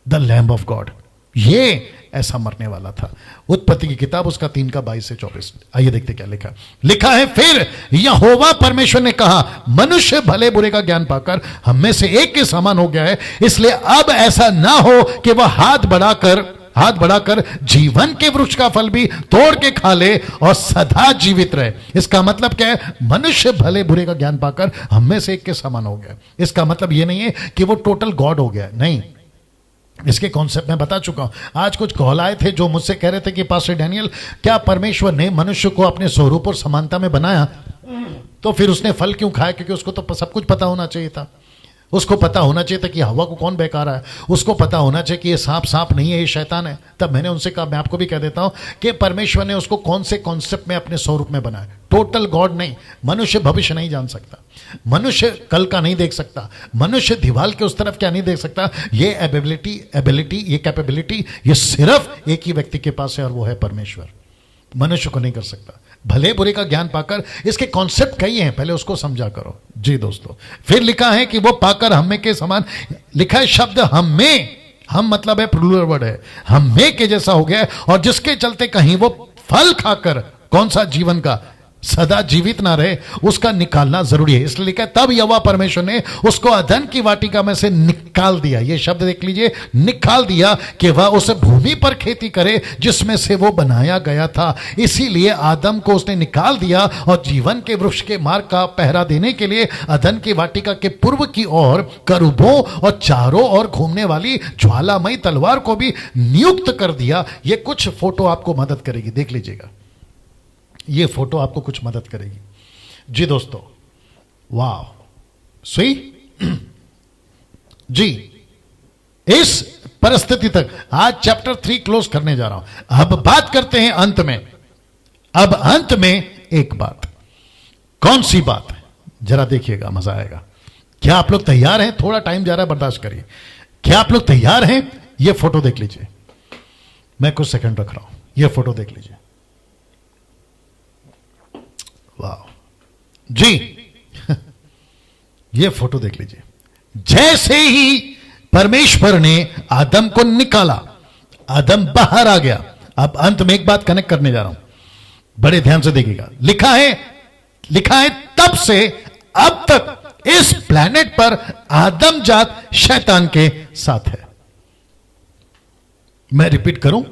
the lamb of God, ये ऐसा मरने वाला था। उत्पत्ति की किताब उसका 3 का 22 से 24। आइए देखते क्या लिखा। लिखा है, फिर यहोवा परमेश्वर ने कहा, मनुष्य भले बुरे का ज्ञान पाकर हम में से एक के समान हो गया है, इसलिए अब ऐसा ना हो कि वह हाथ बढ़ाकर जीवन के वृक्ष का फल भी तोड़ के खा ले और सदा जीवित रहे। इसका मतलब क्या है? मनुष्य भले बुरे का ज्ञान पाकर हम में से एक के समान हो गया। इसका मतलब यह नहीं है कि वो टोटल गॉड हो गया, नहीं। इसके कॉन्सेप्ट मैं बता चुका हूं। आज कुछ कॉल आए थे जो मुझसे कह रहे थे कि पास्टर डैनियल, क्या परमेश्वर ने मनुष्य को अपने स्वरूप और समानता में बनाया तो फिर उसने फल क्यों खाया? क्योंकि उसको तो सब कुछ पता होना चाहिए था। उसको पता होना चाहिए था कि हवा को कौन बहका रहा है। उसको पता होना चाहिए कि ये सांप नहीं है, ये शैतान है। तब मैंने उनसे कहा, मैं आपको भी कह देता हूं कि परमेश्वर ने उसको कौन से कॉन्सेप्ट में अपने स्वरूप में बनाया। टोटल गॉड नहीं। मनुष्य भविष्य नहीं जान सकता, मनुष्य कल का नहीं देख सकता, मनुष्य दीवाल के उस तरफ क्या नहीं देख सकता। ये एबिलिटी, ये कैपेबिलिटी, ये सिर्फ एक ही व्यक्ति के पास है और वो है परमेश्वर। मनुष्य को नहीं कर सकता। भले बुरे का ज्ञान पाकर, इसके कॉन्सेप्ट कई हैं, पहले उसको समझा करो जी दोस्तों। फिर लिखा है कि वो पाकर हम में के समान, लिखा है शब्द हम में, हम मतलब है प्लूरल वर्ड है, हम में के जैसा हो गया है, और जिसके चलते कहीं वो फल खाकर, कौन सा? जीवन का, सदा जीवित ना रहे, उसका निकालना जरूरी है। इसलिए लिखा है, तब यहोवा परमेश्वर ने उसको अदन की वाटिका में से निकाल दिया। ये शब्द देख लीजिए, निकाल दिया, कि वह उस भूमि पर खेती करे जिसमें से वो बनाया गया था। इसीलिए आदम को उसने निकाल दिया और जीवन के वृक्ष के मार्ग का पहरा देने के लिए अदन की वाटिका के पूर्व की ओर करूबों और चारों ओर घूमने वाली ज्वालामयी तलवार को भी नियुक्त कर दिया। ये कुछ फोटो आपको मदद करेगी, देख लीजिएगा, ये फोटो आपको कुछ मदद करेगी जी दोस्तों। वाह, सही जी। इस परिस्थिति तक आज चैप्टर 3 क्लोज करने जा रहा हूं। अब बात करते हैं अंत में। अब अंत में एक बात, कौन सी बात है? जरा देखिएगा, मजा आएगा। क्या आप लोग तैयार हैं? थोड़ा टाइम जा रहा है, बर्दाश्त करिए। क्या आप लोग तैयार हैं? ये फोटो देख लीजिए, मैं कुछ सेकंड रख रहा हूं। ये फोटो देख लीजिए। वाह जी, ये फोटो देख लीजिए। जैसे ही परमेश्वर ने आदम को निकाला, आदम बाहर आ गया। अब अंत में एक बात कनेक्ट करने जा रहा हूं, बड़े ध्यान से देखिएगा। लिखा है तब से अब तक इस प्लैनेट पर आदम जात शैतान के साथ है। मैं रिपीट करूं,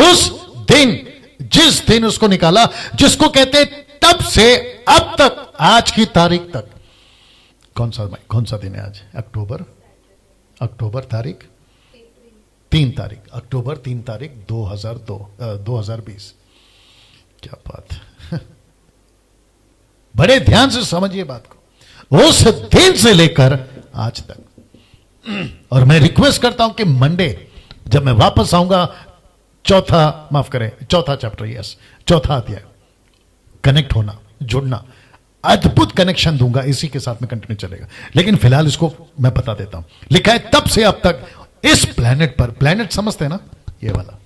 उस दिन, जिस दिन उसको निकाला, जिसको कहते तब से अब तक, आज की तारीख तक। कौन सा दिन है आज? अक्टूबर तारीख 3 तारीख, अक्टूबर 3 तारीख 2020। क्या बात है। बड़े ध्यान से समझिए बात को। उस दिन से लेकर आज तक और मैं रिक्वेस्ट करता हूं कि मंडे जब मैं वापस आऊंगा, चौथा चैप्टर, यस, चौथा अध्याय, कनेक्ट होना, जुड़ना, अद्भुत कनेक्शन दूंगा, इसी के साथ में कंटिन्यू चलेगा। लेकिन फिलहाल इसको मैं बता देता हूं। लिखा है तब से अब तक इस प्लेनेट पर, प्लेनेट समझते हैं ना, ये वाला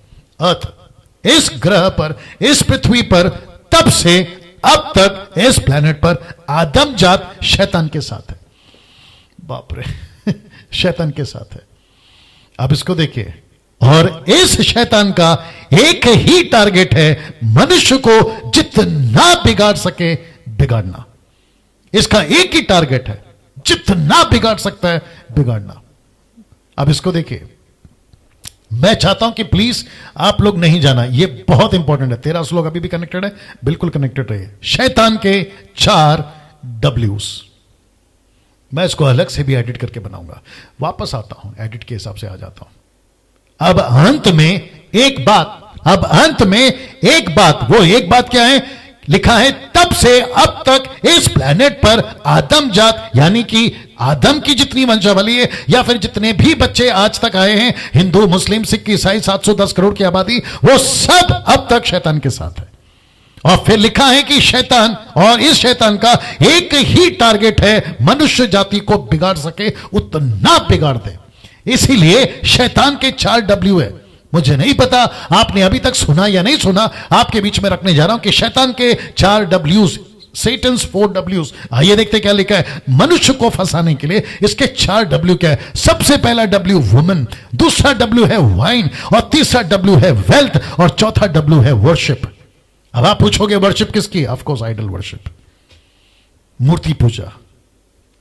अर्थ, इस ग्रह पर, इस पृथ्वी पर, तब से अब तक इस प्लेनेट पर आदम जात शैतान के साथ है। बाप रे, शैतान के साथ है। अब इसको देखिए, और इस शैतान का एक ही टारगेट है, मनुष्य को जितना बिगाड़ सके बिगाड़ना। इसका एक ही टारगेट है, जितना बिगाड़ सकता है बिगाड़ना। अब इसको देखिए, मैं चाहता हूं कि प्लीज आप लोग नहीं जाना, ये बहुत इंपॉर्टेंट है। 13 लोग अभी भी कनेक्टेड है, बिल्कुल कनेक्टेड रहिए। शैतान के 4 W's, मैं इसको अलग से भी एडिट करके बनाऊंगा। वापस आता हूं, एडिट के हिसाब से आ जाता हूं। अब अंत में एक बात, वो एक बात क्या है? लिखा है तब से अब तक इस प्लेनेट पर आदम जात, यानी कि आदम की जितनी वंशावली है, या फिर जितने भी बच्चे आज तक आए हैं, हिंदू, मुस्लिम, सिख, ईसाई, 710 करोड़ की आबादी, वो सब अब तक शैतान के साथ है। और फिर लिखा है कि शैतान, और इस शैतान का एक ही टारगेट है, मनुष्य जाति को बिगाड़ सके उतना बिगाड़ दे। इसीलिए शैतान के 4 W है। मुझे नहीं पता आपने अभी तक सुना या नहीं सुना, आपके बीच में रखने जा रहा हूं कि शैतान के 4 W's, Satan's 4 W's। आइए देखते क्या लिखा है मनुष्य को फंसाने के लिए। इसके 4 W क्या है? सबसे पहला W वुमन, दूसरा W है वाइन, और तीसरा W है वेल्थ, और चौथा W है वर्शिप। अब आप पूछोगे वर्शिप किसकी? ऑफ कोर्स आइडल वर्शिप, मूर्ति पूजा।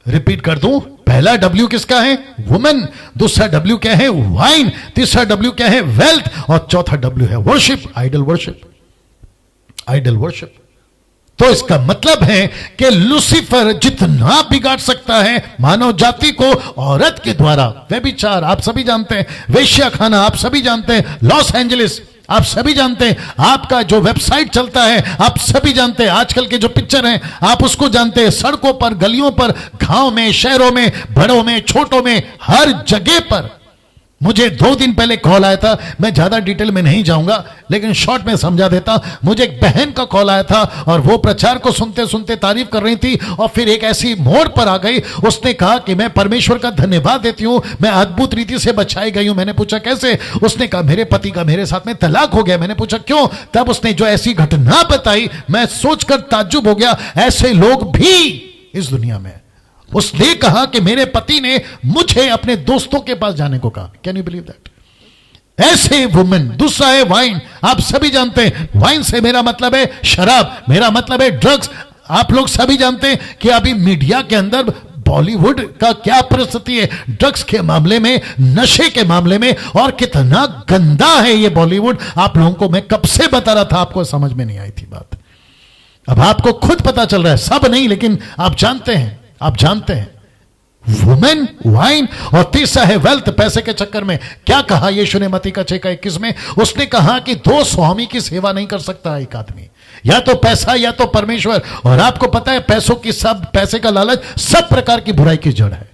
रिपीट कर दूं, पहला W किसका है? वुमेन, दूसरा W क्या है? वाइन, तीसरा W क्या है? वेल्थ, और चौथा W है worship, idol worship, idol worship. तो इसका मतलब है कि लूसीफर जितना बिगाड़ सकता है मानव जाति को औरत के द्वारा, व्यभिचार आप सभी जानते हैं, वेश्या खाना आप सभी जानते हैं, लॉस एंजलिस आप सभी जानते हैं, आपका जो वेबसाइट चलता है आप सभी जानते हैं, आजकल के जो पिक्चर हैं आप उसको जानते हैं, सड़कों पर, गलियों पर, गांव में, शहरों में, बड़ों में, छोटों में, हर जगह पर। मुझे 2 दिन पहले कॉल आया था, मैं ज्यादा डिटेल में नहीं जाऊंगा लेकिन शॉर्ट में समझा देता। मुझे एक बहन का कॉल आया था और वो प्रचार को सुनते सुनते तारीफ कर रही थी, और फिर एक ऐसी मोड़ पर आ गई, उसने कहा कि मैं परमेश्वर का धन्यवाद देती हूं, मैं अद्भुत रीति से बचाई गई हूं। मैंने पूछा कैसे? उसने कहा मेरे पति का मेरे साथ में तलाक हो गया। मैंने पूछा क्यों? तब उसने जो ऐसी घटना बताई, मैं सोचकर ताज्जुब हो गया, ऐसे लोग भी इस दुनिया में। उसने कहा कि मेरे पति ने मुझे अपने दोस्तों के पास जाने को कहा। Can you believe that? ऐसे वुमेन। दूसरा है वाइन, आप सभी जानते हैं, वाइन से मेरा मतलब है शराब, मेरा मतलब है ड्रग्स। आप लोग सभी जानते हैं कि अभी मीडिया के अंदर बॉलीवुड का क्या परिस्थिति है ड्रग्स के मामले में, नशे के मामले में, और कितना गंदा है ये बॉलीवुड। आप लोगों को मैं कब से बता रहा था, आपको समझ में नहीं आई थी बात। अब आपको खुद पता चल रहा है, सब नहीं लेकिन आप जानते हैं, आप जानते हैं। वुमेन, वाइन, और तीसरा है वेल्थ, पैसे के चक्कर में। क्या कहा यीशु ने मत्ती का 6:21 में? उसने कहा कि 2 स्वामी की सेवा नहीं कर सकता एक आदमी, या तो पैसा या तो परमेश्वर। और आपको पता है पैसों की, सब पैसे का लालच सब प्रकार की बुराई की जड़ है।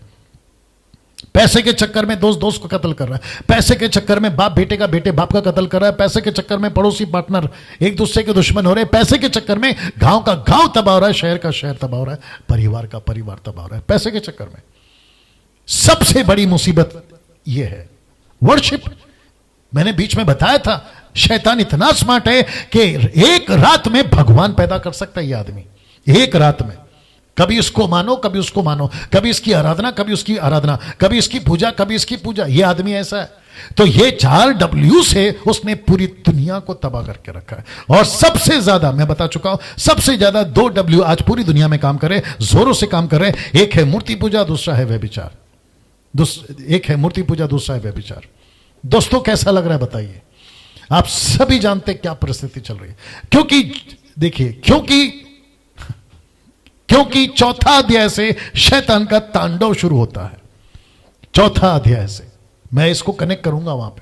पैसे के चक्कर में दोस्त दोस्त को कत्ल कर रहा है, पैसे के चक्कर में बाप बेटे का, बेटे बाप का कत्ल कर रहा है, पैसे के चक्कर में पड़ोसी पार्टनर एक दूसरे के दुश्मन हो रहे हैं, पैसे के चक्कर में गांव का गांव तबाह हो रहा है, शहर का शहर तबाह हो रहा है, परिवार का परिवार तबाह हो रहा है, पैसे के चक्कर में। सबसे बड़ी मुसीबत यह है वर्शिप। मैंने बीच में बताया था, शैतान इतना स्मार्ट है कि एक रात में भगवान पैदा कर सकता है ये आदमी, एक रात में। कभी इसको मानो, कभी उसको मानो, कभी इसकी आराधना, कभी उसकी आराधना, कभी इसकी पूजा, कभी इसकी पूजा। ये आदमी ऐसा है। तो ये 4 W से उसने पूरी दुनिया को तबाह करके रखा है। और सबसे ज्यादा, मैं बता चुका हूं, सबसे ज्यादा 2 W आज पूरी दुनिया में काम कर रहे, जोरों से काम कर रहे। एक है मूर्ति पूजा, दूसरा है व्यभिचार। एक है मूर्ति पूजा, दूसरा है व्यभिचार। दोस्तों कैसा लग रहा है बताइए? आप सभी जानते क्या परिस्थिति चल रही है। क्योंकि देखिए, क्योंकि चौथा अध्याय से शैतान का तांडव शुरू होता है। चौथा अध्याय से मैं इसको कनेक्ट करूंगा वहां पे।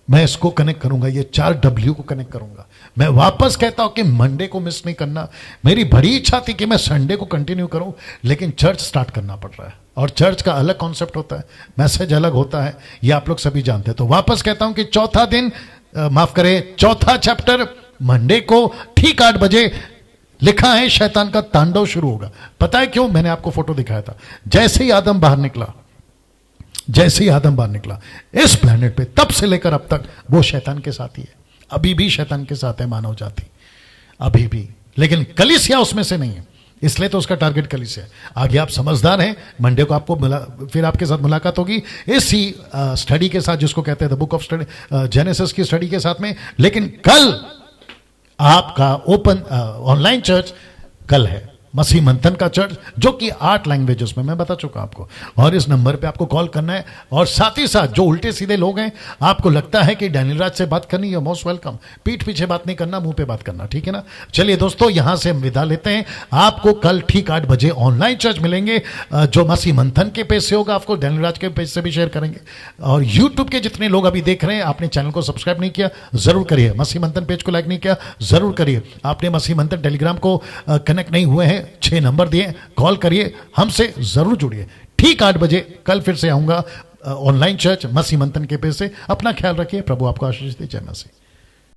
मैं इसको कनेक्ट करूंगा, ये 4W को कनेक्ट करूंगा। मैं वापस कहता हूं कि मंडे को मिस नहीं करना। मेरी बड़ी इच्छा थी कि मैं संडे को कंटिन्यू करूं, लेकिन चर्च स्टार्ट करना पड़ रहा है और चर्च का अलग कॉन्सेप्ट होता है, मैसेज अलग होता है, ये आप लोग सभी जानते हैं। तो वापस कहता हूं कि चौथा दिन, माफ करें, चौथा चैप्टर मंडे को ठीक 8 बजे लिखा है, शैतान का तांडव शुरू होगा। पता है क्यों? मैंने आपको फोटो दिखाया था। जैसे ही आदम बाहर निकला, जैसे ही आदम बाहर निकला इस प्लेनेट पे, तब से लेकर अब तक वो शैतान के साथ ही है। अभी भी शैतान के साथ है मानव जाति, अभी भी। लेकिन कलीसिया उसमें से नहीं है, इसलिए तो उसका टारगेट कलीसिया है। आगे आप समझदार हैं, मंडे को आपको फिर आपके साथ मुलाकात होगी इसी स्टडी के साथ, जिसको कहते हैं the book of study, genesis की स्टडी के साथ में। लेकिन कल आपका ओपन ऑनलाइन चर्च कल है, मसीह मंथन का चर्च, जो कि 8 लैंग्वेजेस में मैं बता चुका आपको। और इस नंबर पे आपको कॉल करना है। और साथ ही साथ जो उल्टे सीधे लोग हैं, आपको लगता है कि डैनियल राज से बात करनी है, मोस्ट वेलकम। पीठ पीछे बात नहीं करना, मुंह पे बात करना, ठीक है ना। चलिए दोस्तों, यहां से हम विदा लेते हैं। आपको कल ठीक 8 बजे ऑनलाइन चर्च मिलेंगे, जो मसीह मंथन के पेज से होगा, आपको डैनियल राज के पेज से भी शेयर करेंगे। और यूट्यूब के जितने लोग अभी देख रहे हैं, आपने चैनल को सब्सक्राइब नहीं किया, जरूर करिए। मसीह मंथन पेज को लाइक नहीं किया, जरूर करिए। आपने मसीह मंथन टेलीग्राम को कनेक्ट नहीं हुए हैं, 6 नंबर दिए, कॉल करिए, हमसे जरूर जुड़िए। ठीक 8 बजे कल फिर से आऊंगा ऑनलाइन चर्च मसीह मंथन के पेज से। अपना ख्याल रखिए, प्रभु आपको आशीष दे। जय मसीह।